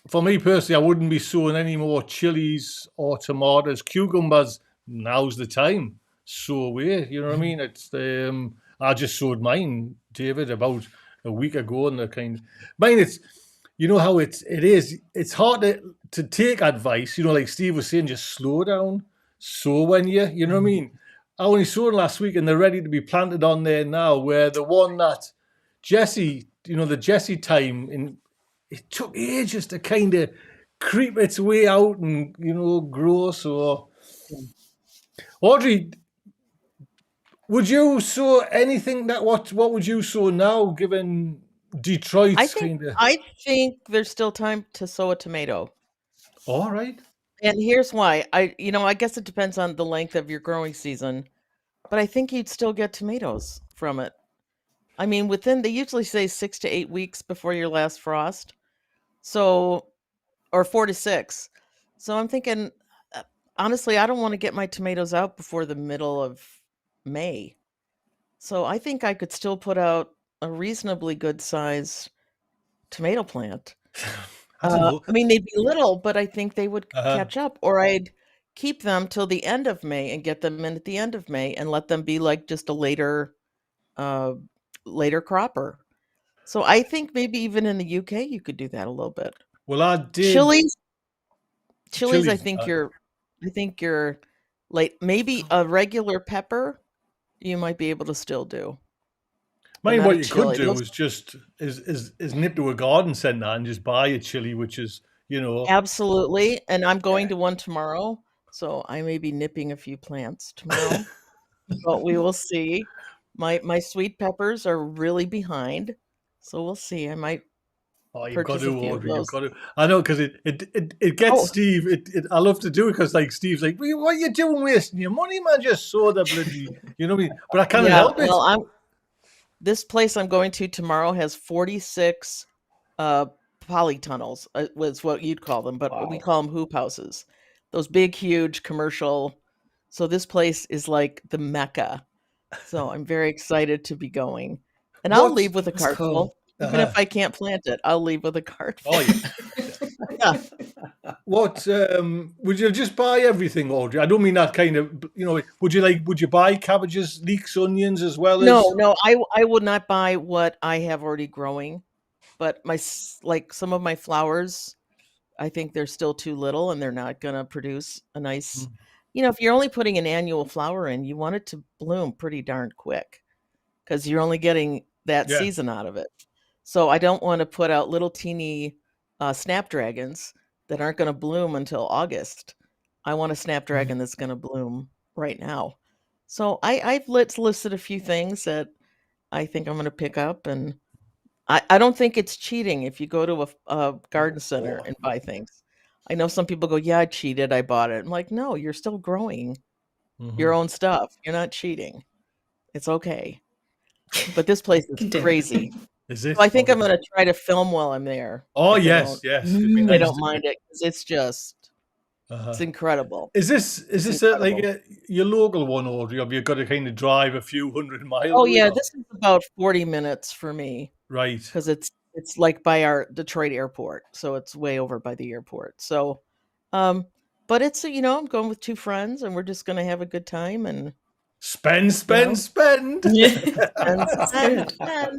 for me personally, I wouldn't be sowing any more chilies or tomatoes. Cucumbers, now's the time. Sow away, you know what I mean? It's I just sowed mine, David, about a week ago, and it's, you know how it is. It's hard to take advice, you know, like Steve was saying, just slow down. Sow when you know what I mean? I only sowed last week, and they're ready to be planted on there now, where the one that Jesse, you know, the Jesse time, it took ages to kind of creep its way out and, you know, grow. So, Audrey, would you sow anything what would you sow now, given Detroit's I think there's still time to sow a tomato. All right. And here's why. I guess it depends on the length of your growing season, but I think you'd still get tomatoes from it. I mean, they usually say 6 to 8 weeks before your last frost. So, or 4 to 6. So I'm thinking, honestly, I don't want to get my tomatoes out before the middle of May. So I think I could still put out a reasonably good sized tomato plant. I mean, they'd be little, but I think they would catch up. Or I'd keep them till the end of May and get them in at the end of May and let them be like just a later cropper. So I think maybe even in the UK you could do that a little bit. Well, I did chilies. I think you're like maybe a regular pepper you might be able to still do. What you could do is nip to a garden centre and just buy a chili, which is, you know. Absolutely. And I'm going to one tomorrow, so I may be nipping a few plants tomorrow. But we will see. My sweet peppers are really behind, so we'll see. I might. Oh, you've got to, Audrey. You've got to. I know, because it gets Steve. I love to do it because, like, Steve's like, "What are you doing, wasting your money, man? Just sow the bloody." You know what I mean? But I can't help it. Well, this place I'm going to tomorrow has 46 polytunnels, was what you'd call them, but we call them hoop houses. Those big, huge commercial. So this place is like the Mecca. So I'm very excited to be going. And I'll leave with a cart full. Even if I can't plant it, I'll leave with a cart full. Oh, yeah. What would you just buy everything, Audrey? I don't mean that kind of, you know. Would you buy cabbages, leeks, onions as well? No, I would not buy what I have already growing, but some of my flowers, I think they're still too little and they're not going to produce a nice. You know, if you're only putting an annual flower in, you want it to bloom pretty darn quick because you're only getting that season out of it. So I don't want to put out little teeny snapdragons that aren't going to bloom until August. I want a snapdragon that's going to bloom right now. So I've listed a few things that I think I'm going to pick up, and I don't think it's cheating if you go to a garden center and buy things. I know some people go, yeah, I cheated, I bought it. I'm like, no, you're still growing your own stuff. You're not cheating. It's okay. But this place is Can do it. crazy. Is it? So I think I'm going to try to film while I'm there. Oh, if they yes, don't- yes. It'd be They nice don't to- mind it because it's just, Uh-huh. it's incredible. Is this incredible. your local one, Audrey? Have you got to kind of drive a few hundred miles? Oh yeah, this is about 40 minutes for me Right. because it's like by our Detroit airport, so it's way over by the airport. So, but it's I'm going with 2 friends and we're just going to have a good time and Spend. Yeah. and That's spend, good. spend.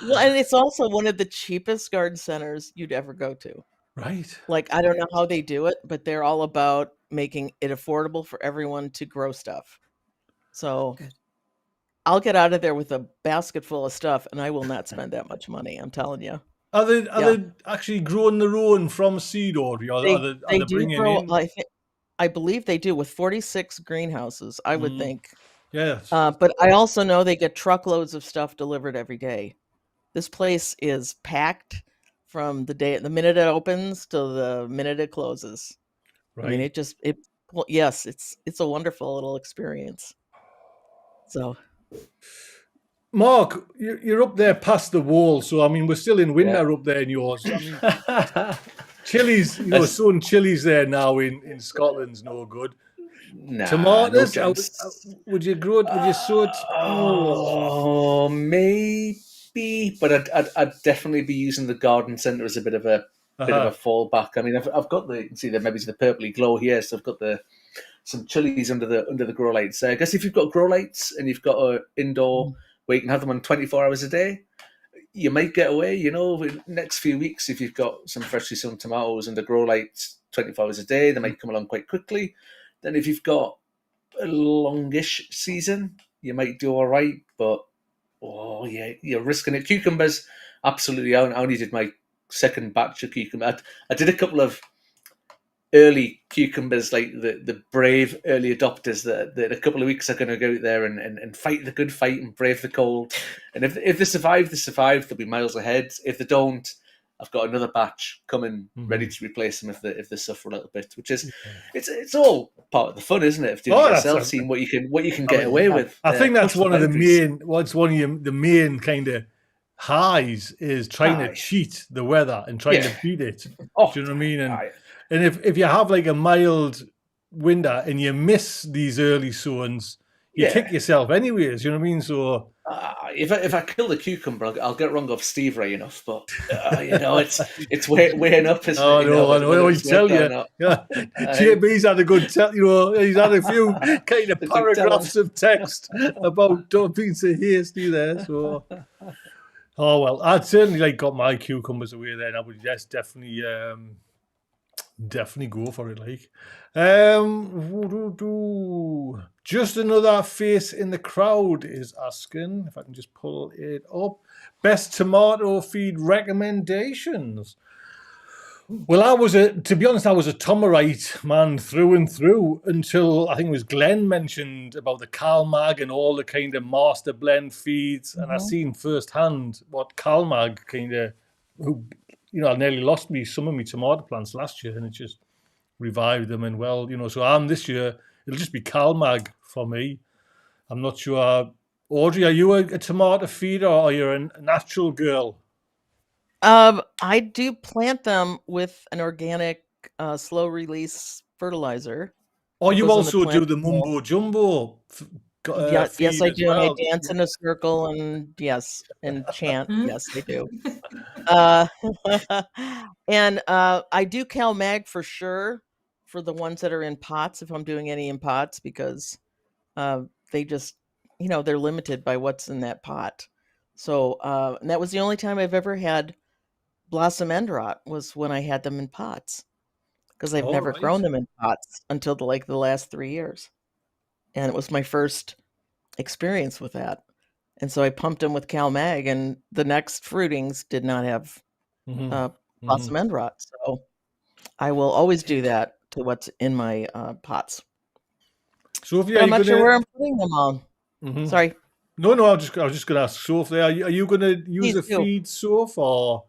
Well, and it's also one of the cheapest garden centers you'd ever go to. Right. Like, I don't know how they do it, but they're all about making it affordable for everyone to grow stuff. So Good. I'll get out of there with a basket full of stuff and I will not spend that much money. I'm telling you. Are they actually growing their own from seed, Audrey? Are They they do bringing grow, in? I believe they do with 46 greenhouses, I would think. Yes. But I also know they get truckloads of stuff delivered every day. This place is packed from the minute it opens to the minute it closes. Right. I mean, yes, it's a wonderful little experience. So, Mark, you're up there past the wall, so I mean we're still in winter up there in yours. I mean, chilies, sowing chilies there now in Scotland's no good. Nah, Tomatoes, no would you grow it? Would you sow it? Oh, maybe, but I'd definitely be using the garden centre as a bit of a fallback. I mean, I've got you can see the maybe the purpley glow here, so I've got some chilies under the grow lights. I guess if you've got grow lights and you've got an indoor where you can have them on 24 hours a day, you might get away. In the next few weeks, if you've got some freshly sown tomatoes under grow lights 24 hours a day, they might come along quite quickly. Then if you've got a longish season, you might do all right, but you're risking it. Cucumbers, absolutely. I only did my second batch of cucumber. I did a couple of early cucumbers, like the brave early adopters that a couple of weeks are going to go out there and fight the good fight and brave the cold. And if they survive, they'll be miles ahead. If they don't, I've got another batch coming ready to replace them if they suffer a little bit, which is it's all part of the fun, isn't it? Of doing it yourself, seeing what you can get away with. I think that's one of the main kind of highs is trying to cheat the weather and trying to beat it. Do you know what I mean? And if you have like a mild winter and you miss these early sowings, you kick yourself anyways. You know what I mean? So. If I kill the cucumber, I'll get wrong off Steve Ray enough, but it's weighing up. Isn't I it? know. I always tell you. Yeah. JB's had a good he's had a few kind of paragraphs of text about don't being so hasty there. So, I'd certainly got my cucumbers away there. And I would definitely go for it. Just another face in the crowd is asking if I can just pull it up. Best tomato feed recommendations. Well, to be honest, I was a Tomerite man through and through until I think it was Glenn mentioned about the CalMag and all the kind of master blend feeds, and I seen firsthand what CalMag I nearly lost some of my tomato plants last year, and it just revived them. And so this year it'll just be CalMag for me. I'm not sure. Audrey, are you a tomato feeder or are you a natural girl? I do plant them with an organic slow release fertilizer. Or you also do the mumbo jumbo. Yes, I do. Well. And I dance in a circle and chant. Yes, I do. And I do CalMag for sure for the ones that are in pots, if I'm doing any in pots, because they just, they're limited by what's in that pot. So and that was the only time I've ever had blossom end rot was when I had them in pots, because I've never grown them in pots until the last 3 years. And it was my first experience with that. And so I pumped them with CalMag, and the next fruitings did not have blossom end rot. So I will always do that. to what's in my pots. Sophie, But are I'm you not sure gonna? where I'm putting them all. Mhm. Sorry. No, I was just gonna ask Sophie. Are you gonna use Please a do. feed, Soph, or?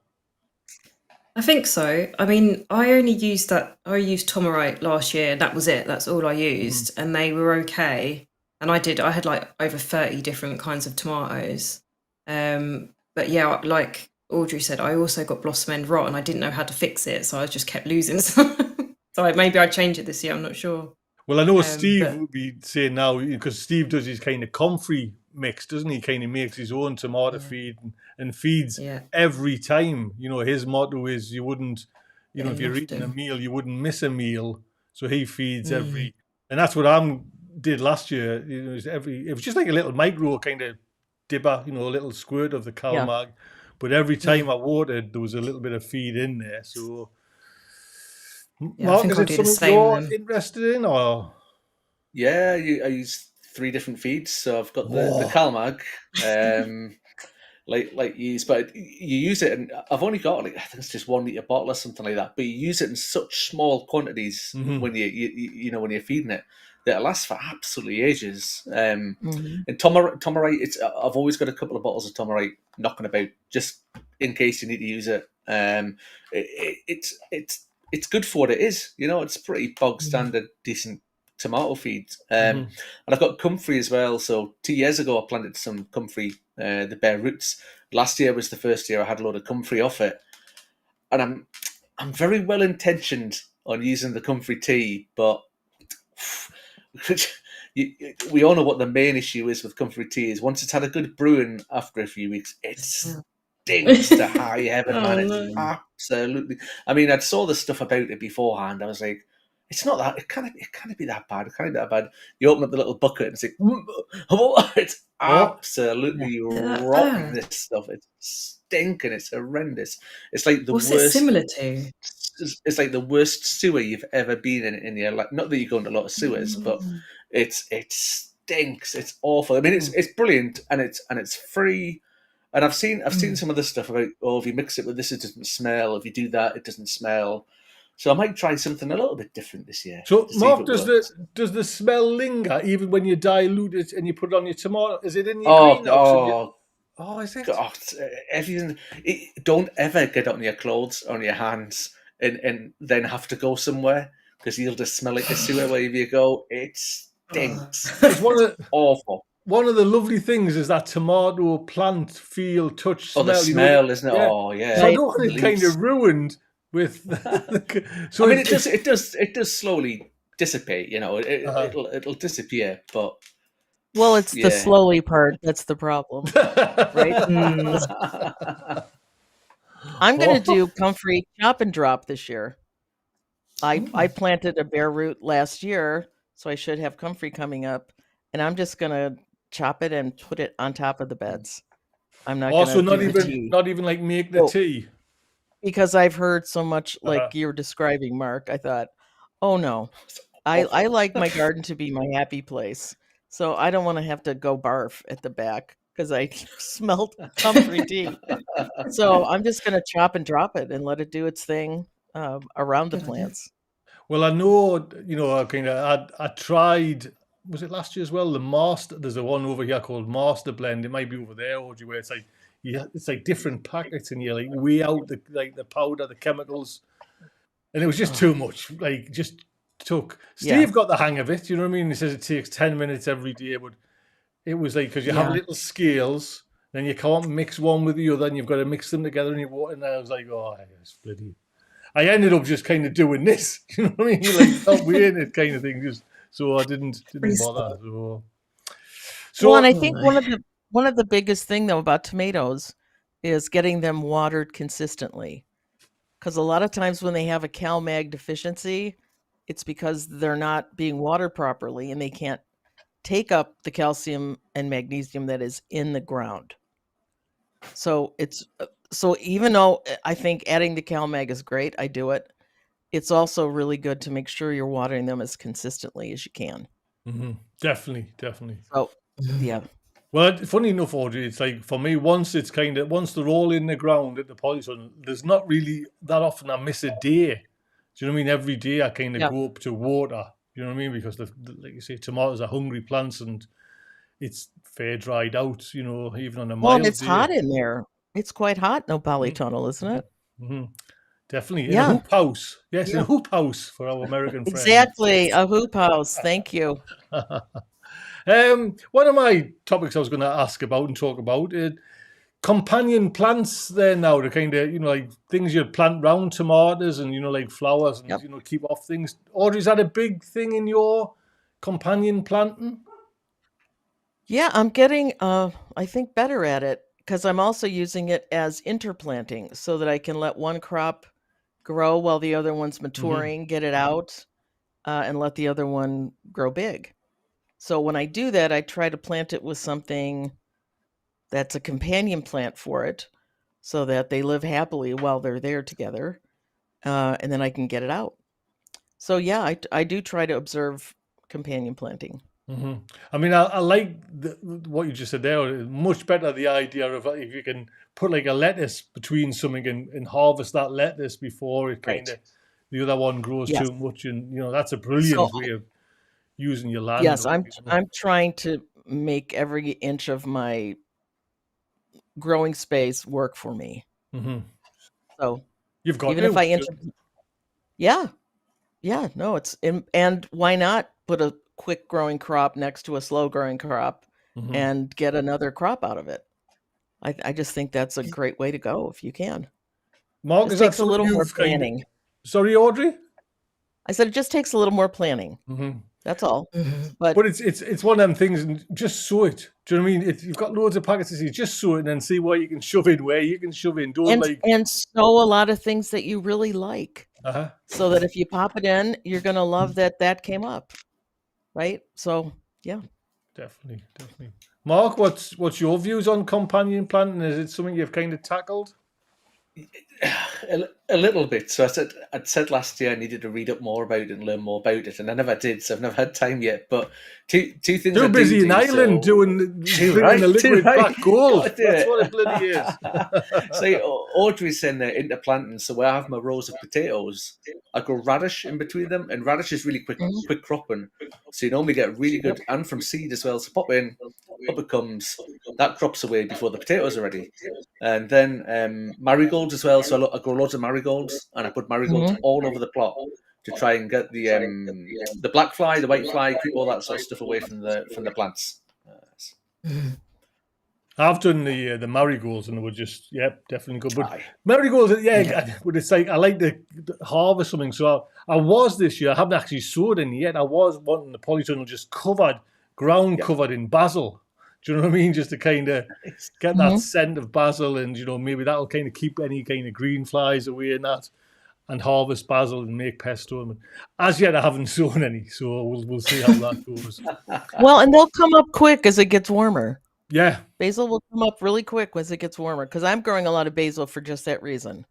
I think so. I mean, I used Tomarite last year. That was it. That's all I used, and they were okay. And I had like over 30 different kinds of tomatoes. But yeah, like Audrey said, I also got blossom end rot, and I didn't know how to fix it, so I just kept losing some. So maybe I'd change it this year. I'm not sure. Well, I know Steve but- would be saying now, because Steve does his kind of comfrey mix, doesn't he? Kind of makes his own tomato feed and feeds Yeah. every time. You know, his motto is you wouldn't, you know, Yeah, if you're enough eating a to- meal, you wouldn't miss a meal. So he feeds every, and that's what I did last year. You know, it was just like a little micro kind of dipper, you know, a little squirt of the CalMag. But every time I watered, there was a little bit of feed in there. So, Yeah, I Mark, think is I'll it do the something same you're then. interested in, or? Yeah, I use 3 different feeds. So I've got the CalMag, like you use, but you use it, and I've only got like I think it's just 1 litre bottle or something like that. But you use it in such small quantities when you know when you're feeding it that it lasts for absolutely ages. And Tomarite, I've always got a couple of bottles of Tomarite knocking about just in case you need to use it. It's good for what it is. You know, it's pretty bog standard, decent tomato feed. And I've got comfrey as well. So 2 years ago, I planted some comfrey, the bare roots. Last year was the first year I had a load of comfrey off it, and I'm very well intentioned on using the comfrey tea, but we all know what the main issue is with comfrey tea is once it's had a good brewing after a few weeks, it stinks to high heaven, Oh, man. It's no. absolutely. I mean, I saw the stuff about it beforehand. I was like, it's not that. It can't be that bad. It can't be that bad. You open up the little bucket and it's like, it's absolutely rotten. This stuff. It's stinking. It's horrendous. It's like the What's worst. it similar to? It's like the worst sewer you've ever been in your life. Not that you go into a lot of sewers, but it stinks. It's awful. I mean, it's brilliant and it's free. And I've seen some of this stuff about if you mix it with this, it doesn't smell. If you do that, it doesn't smell. So I might try something a little bit different this year. So, Mark, does the smell linger even when you dilute it and you put it on your tomato? Is it in your greenhouse? Is it? God, everything. Don't ever get it on your clothes, on your hands, and then have to go somewhere because you'll just smell like a sewer wherever you go. It stinks. It's awful. One of the lovely things is that tomato plant feel, touch, smell. The smell, isn't it? Yeah. Oh, yeah. So I don't want it kind of ruined with. So I mean, it does slowly dissipate. You know, it'll disappear, but. Well, it's the slowly part that's the problem, right? I'm going to do comfrey chop and drop this year. I planted a bare root last year, so I should have comfrey coming up, and I'm just going to chop it and put it on top of the beds. I'm not going to not even like make the tea. Because I've heard so much like you're describing, Mark. I thought, oh no, I like my garden to be my happy place. So I don't want to have to go barf at the back because I smelled comfrey tea. So I'm just going to chop and drop it and let it do its thing around the plants. Well, I know, I tried, was it last year as well? The Master, there's a one over here called Master Blend. It might be over there, Audrey, where it's like different packets and you like weigh out the powder, the chemicals. And it was just too much. Like just took. Steve got the hang of it. You know what I mean? He says it takes 10 minutes every day, but it was like because you have little scales, then you can't mix one with the other, and you've got to mix them together. And you water. And I was like, it's bloody. I ended up just kind of doing this. You know what I mean? You like not weighing it kind of thing. Just so I didn't bother. So and I think one of the biggest thing though about tomatoes is getting them watered consistently. Because a lot of times when they have a CalMag deficiency, it's because they're not being watered properly and they can't take up the calcium and magnesium that is in the ground. So even though I think adding the CalMag is great, I do it. It's also really good to make sure you're watering them as consistently as you can. Mm-hmm. Definitely. So, yeah. Well, funny enough, Audrey, it's like for me, once they're all in the ground at the polysun, there's not really that often I miss a day. Do you know what I mean? Every day I kind of Yeah. go up to water. You know what I mean? Because like you say, tomatoes are hungry plants, and it's fair dried out. You know, even on a Well, and mild it's day. hot in there. It's quite hot in polytunnel, isn't it? Hmm. Definitely in a Yeah. hoop house. Yes, in Yeah. a hoop house for our American friends. Exactly. A hoop house. Thank you. One of my topics I was going to ask about and talk about companion plants there now, the kind of, like things you plant round tomatoes and, like flowers and, Yep. keep off things. Audrey, is that a big thing in your companion planting? Yeah, I'm getting, I think, better at it because I'm also using it as interplanting so that I can let one crop grow while the other one's maturing, get it out, and let the other one grow big. So when I do that, I try to plant it with something that's a companion plant for it so that they live happily while they're there together, and then I can get it out. So yeah, I do try to observe companion planting. Mm-hmm. I mean, I like what you just said there. Much better the idea of if you can put like a lettuce between something and harvest that lettuce before it kind of the other one grows Yes. too much, and that's a brilliant way of using your land. Yes, I'm trying to make every inch of my growing space work for me. Mm-hmm. So You've got even if I no, it's and why not put a quick growing crop next to a slow growing crop and get another crop out of it? I just think that's a great way to go if you can. Mark, It is takes that a little more you've kind of- planning. Sorry, Audrey? I said it just takes a little more planning. That's all. But it's one of them things, and just sow it. Do you know what I mean? You've got loads of packets to see, just sow it and then see where you can shove in, where you can shove in. and sow a lot of things that you really like. Uh-huh. So that if you pop it in, you're going to love that came up. Right? So, yeah. Definitely. Mark, what's your views on companion planting? Is it something you've kind of tackled? A little bit. So I'd said last year I needed to read up more about it and learn more about it, and I never did. So I've never had time yet. But two things. Too busy in Ireland doing the liquid back gold. That's what it bloody is. So Audrey's in into planting. So where I have my rows of potatoes, I grow radish in between them, and radish is really quick cropping. So you normally get really good, and from seed as well. So pop in, up it comes. That crops away before the potatoes are ready. And then marigolds as well. So I grow loads of marigolds, and I put marigolds all over the plot to try and get the black fly, the white fly, keep all that sort of stuff away from the plants. I've done the marigolds, and they were just definitely good. But marigolds, but it's like I like to harvest something. So I was this year. I haven't actually sowed any yet. I was wanting the polytunnel just covered in basil. Do you know what I mean? Just to kind of get that scent of basil, and maybe that'll kind of keep any kind of green flies away and that, and harvest basil and make pesto. And as yet, I haven't sown any, so we'll see how that goes. Well, and they'll come up quick as it gets warmer. Yeah, basil will come up really quick as it gets warmer because I'm growing a lot of basil for just that reason.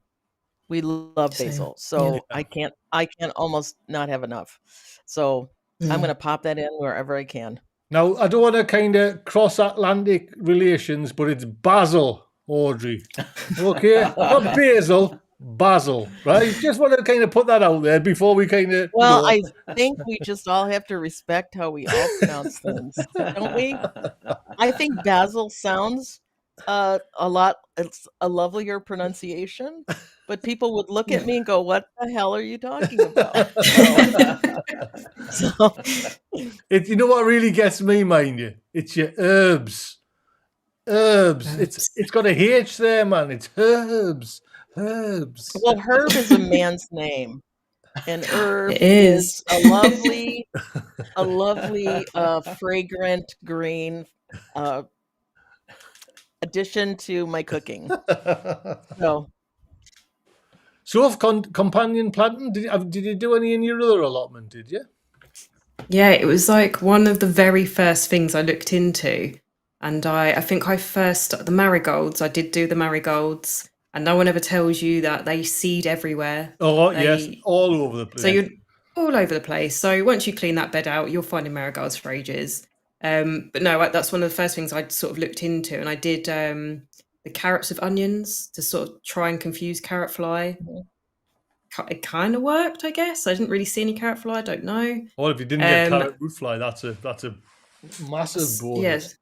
We love basil, so I can't almost not have enough. So I'm going to pop that in wherever I can. Now, I don't want to kind of cross-Atlantic relations, but it's basil, Audrey. Okay? Not basil, basil, right? Just want to kind of put that out there before we kind of... Well, I think we just all have to respect how we all pronounce things, don't we? I think basil sounds a lot... It's a lovelier pronunciation, but people would look at me and go, what the hell are you talking about? So... You know what really gets me, mind you? It's your herbs. It's got a H there, man. It's herbs. Well, herb is a man's name, and herb is a lovely, fragrant green addition to my cooking. So of companion planting, did you do any in your other allotment? Did you? Yeah, it was like one of the very first things I looked into. And I think the marigolds, I did do the marigolds, and no one ever tells you that they seed everywhere. Yes, all over the place. So you're all over the place. So once you clean that bed out, you'll find marigolds for ages. But no, that's one of the first things I sort of looked into. And I did the carrots with onions to sort of try and confuse carrot fly. it kind of worked, I guess. I didn't really see any carrot fly. I don't know. Or if you didn't get Um, carrot root fly, that's a massive bonus.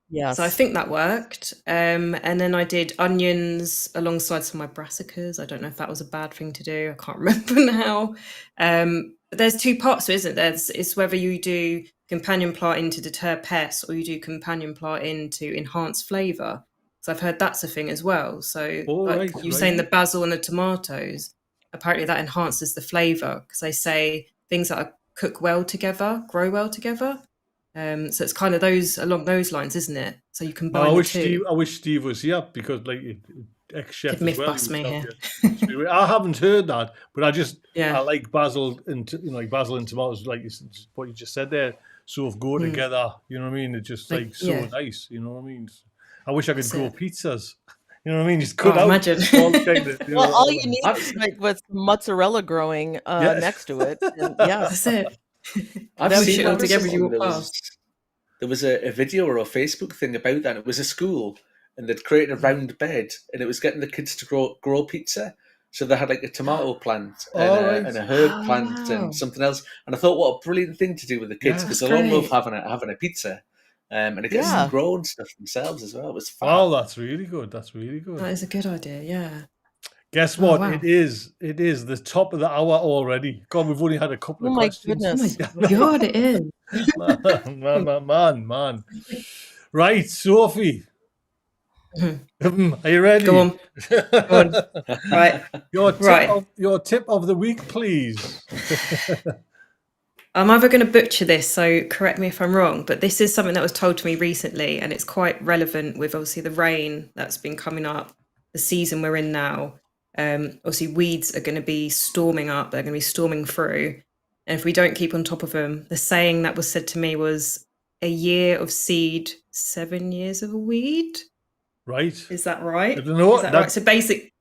So I think that worked. And then I did onions alongside some of my brassicas. I don't know if that was a bad thing to do. I can't remember now. But there's two parts to it, isn't there? It's whether you do companion planting to deter pests or you do companion planting to enhance flavour. So I've heard that's a thing as well. So like you were saying the basil and the tomatoes, apparently that enhances the flavour because they say things that cook well together, grow well together. So it's kind of along those lines, isn't it? So you combine the two. I wish Steve was here because, like, ex-chef Could myth bust me here. I haven't heard that, but I like basil and like basil and tomatoes, like what you just said there. Sort of go together. You know what I mean? It's just like so nice. You know what I mean? I wish I could grow pizzas. You know what I mean? Just cut out. Imagine. All you need is like with mozzarella growing next to it. And, that's it. I've seen it all together. There was a video or a Facebook thing about that. It was a school, and they'd created a round bed, and it was getting the kids to grow pizza. So they had like a tomato plant and a herb plant and something else. And I thought, what a brilliant thing to do with the kids because they all love having a pizza. And it gets them growing stuff themselves as well. It was fun. Oh, that's really good. That's really good. That is a good idea. Yeah. Guess what? It is the top of the hour already. God, we've only had a couple of questions. Goodness. Oh my God, it is. Man. Right, Sophie. Are you ready? Go on. Right. Your tip of the week, please. I'm either going to butcher this, so correct me if I'm wrong, but this is something that was told to me recently, and it's quite relevant with obviously the rain that's been coming up, the season we're in now. Obviously, weeds are going to be storming up. They're going to be storming through. And if we don't keep on top of them, the saying that was said to me was a year of seed, 7 years of a weed. Right. Is that right? I don't know. Is that right? So basic.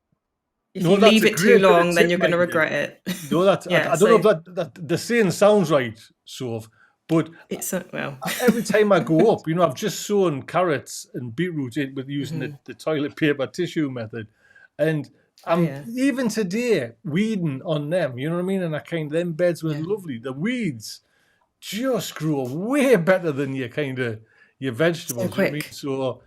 If you leave it too long, then you're going to regret it. No, that I don't know if that the saying sounds right, Soph, but it's every time I go up, I've just sown carrots and beetroot in with using the toilet paper tissue method, and even today weeding on them. You know what I mean? And them beds were lovely. The weeds just grow way better than your vegetables. So quick. You know what I mean? So.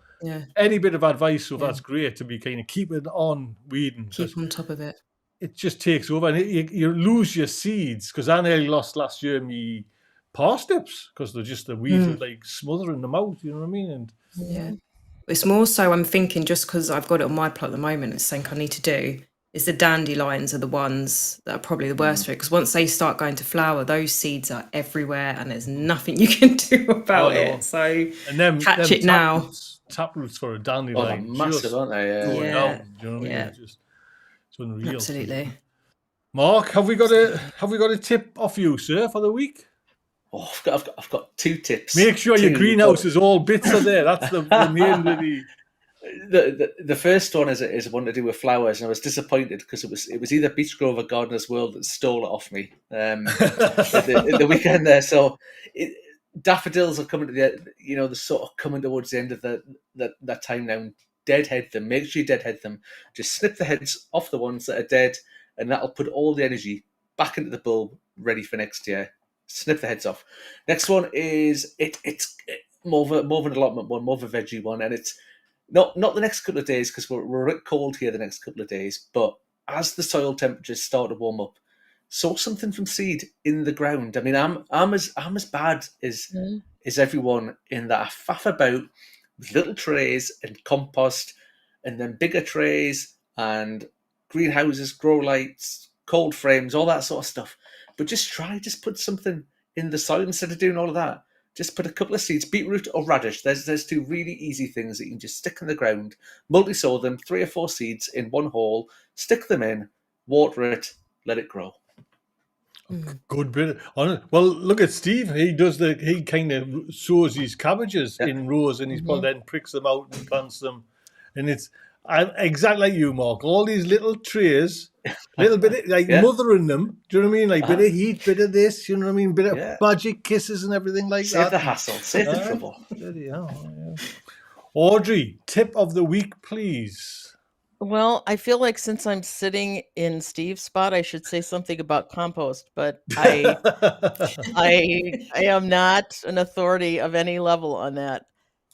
Any bit of advice, so that's great to be keeping on weeding. Keep on top of it. It just takes over, and you lose your seeds. Because I nearly lost last year me parsnips because they're just the weeds are like smothering them out. You know what I mean? And it's more so I'm thinking just because I've got it on my plot at the moment. It's something I need to do. Is the dandelions are the ones that are probably the worst for it because once they start going to flower, those seeds are everywhere, and there's nothing you can do about it. So catch it now. Taproots for a dandelion. Oh, massive, aren't they? Down, you know what I mean? It's unreal. Absolutely. Mark, have we got a tip off you, sir, for the week? Oh, I've got 2 tips. Make sure your greenhouse is all bits are there. That's the main really. The first one is one to do with flowers, and I was disappointed because it was either Beach Grove or Gardener's World that stole it off me the weekend there. So. Daffodils are coming to they're sort of coming towards the end of that time now. Deadhead them. Make sure you deadhead them. Just snip the heads off the ones that are dead, and that'll put all the energy back into the bulb, ready for next year. Snip the heads off. Next one is it's more of an allotment one, more of a veggie one, and it's not the next couple of days because we're a bit cold here the next couple of days. But as the soil temperatures start to warm up, sow something from seed in the ground. I mean, I'm as bad as everyone in that I faff about with little trays and compost, and then bigger trays and greenhouses, grow lights, cold frames, all that sort of stuff. But just put something in the soil instead of doing all of that. Just put a couple of seeds, beetroot or radish. There's 2 really easy things that you can just stick in the ground, multi-sow them, 3 or 4 seeds in one hole, stick them in, water it, let it grow. Good bit. Well, look at Steve. He kind of sows his cabbages in rows, and he's probably then pricks them out and plants them. And it's exactly like you, Mark. All these little trays, little bit mothering them. Do you know what I mean? Like bit of heat, bit of this. You know what I mean? Bit of magic kisses and everything like that. Save the hassle. Save the trouble. Audrey, tip of the week, please. Well, I feel like since I'm sitting in Steve's spot, I should say something about compost, but I am not an authority of any level on that.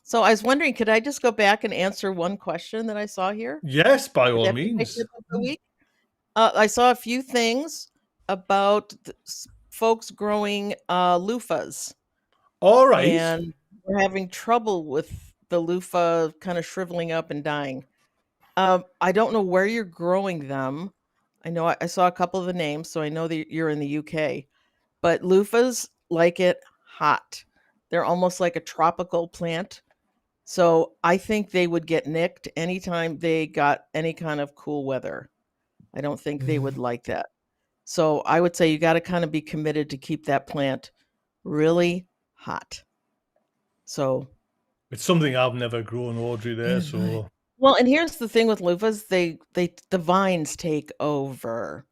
So I was wondering, could I just go back and answer one question that I saw here? Yes, by Would all that be my means. tip of the week? I saw a few things about folks growing loofahs, All right. and we're having trouble with the loofah kind of shriveling up and dying. I don't know where you're growing them. I know I saw a couple of the names, so I know that you're in the UK. But loofahs like it hot. They're almost like a tropical plant. So I think they would get nicked anytime they got any kind of cool weather. I don't think they would like that. So I would say you got to kind of be committed to keep that plant really hot. So It's something I've never grown, Audrey, there. So well, and here's the thing with loofahs, the vines take over.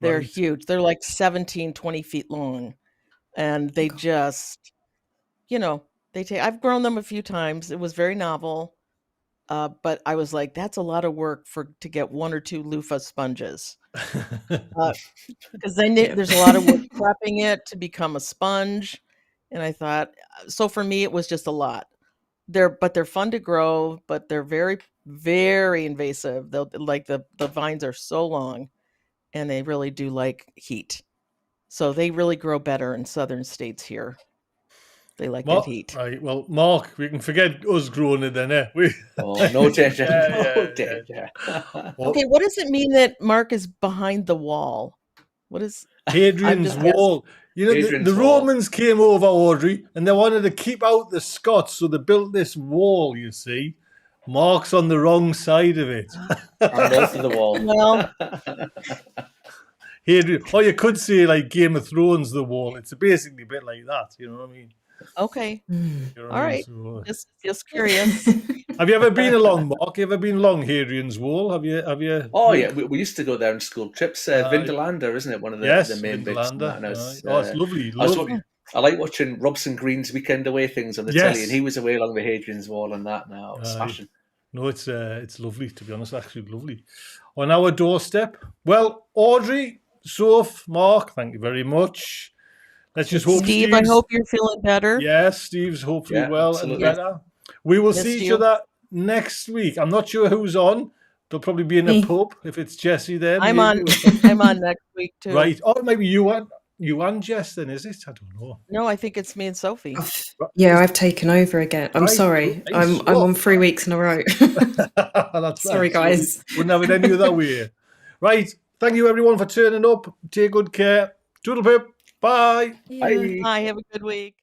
They're Right. huge. They're like 17, 20 feet long. And they just, I've grown them a few times. It was very novel. But I was like, that's a lot of work to get 1 or 2 loofah sponges. Because then there's a lot of work prepping it to become a sponge. And I thought, so for me, it was just a lot. They're fun to grow, but they're very, very invasive. They'll like the vines are so long, and they really do like heat. So they really grow better in southern states here. They like that heat. Right. Well, Mark, we can forget us growing it then, eh? Oh, no danger. Yeah, No yeah, danger. Okay, what does it mean that Mark is behind the wall? What is Hadrian's Wall. You know, Hadrian's the Wall. Romans came over, Audrey, and they wanted to keep out the Scots, so they built this wall, you see. Mark's on the wrong side of it. On both of the wall. Well, Hadrian, or you could say like Game of Thrones, the wall. It's basically a bit like that, you know what I mean? okay. You know what All I mean? right. So, Just curious. have you ever been along, Mark? You ever been along Hadrian's Wall? Have you? Oh, yeah. We used to go there on school trips. Vindolanda, isn't it? One of the main bits. Vindolanda. It's lovely. I like watching Robson Green's Weekend Away things on the telly, and he was away along the Hadrian's Wall and that now. Smashing. No, it's lovely, to be honest, actually lovely. On our doorstep. Well, Audrey, Soph, Mark, thank you very much. Let's just hope Steve, I hope you're feeling better. Yes, Steve's hopefully well absolutely. and better. We will Missed see each you. other next week. I'm not sure who's on. They'll probably be in a pub if it's Jessie then. I'm on next week too. Right. Or maybe you and Jess then, is it? I don't know. No, I think it's me and Sophie. Yeah, I've taken over again. I'm Right, sorry. nice. I'm on 3 weeks in a row. That's Sorry, right. guys. Wouldn't have it any other way. Right. Thank you, everyone, for turning up. Take good care. Toodle pip. Bye. Bye. Hi, have a good week.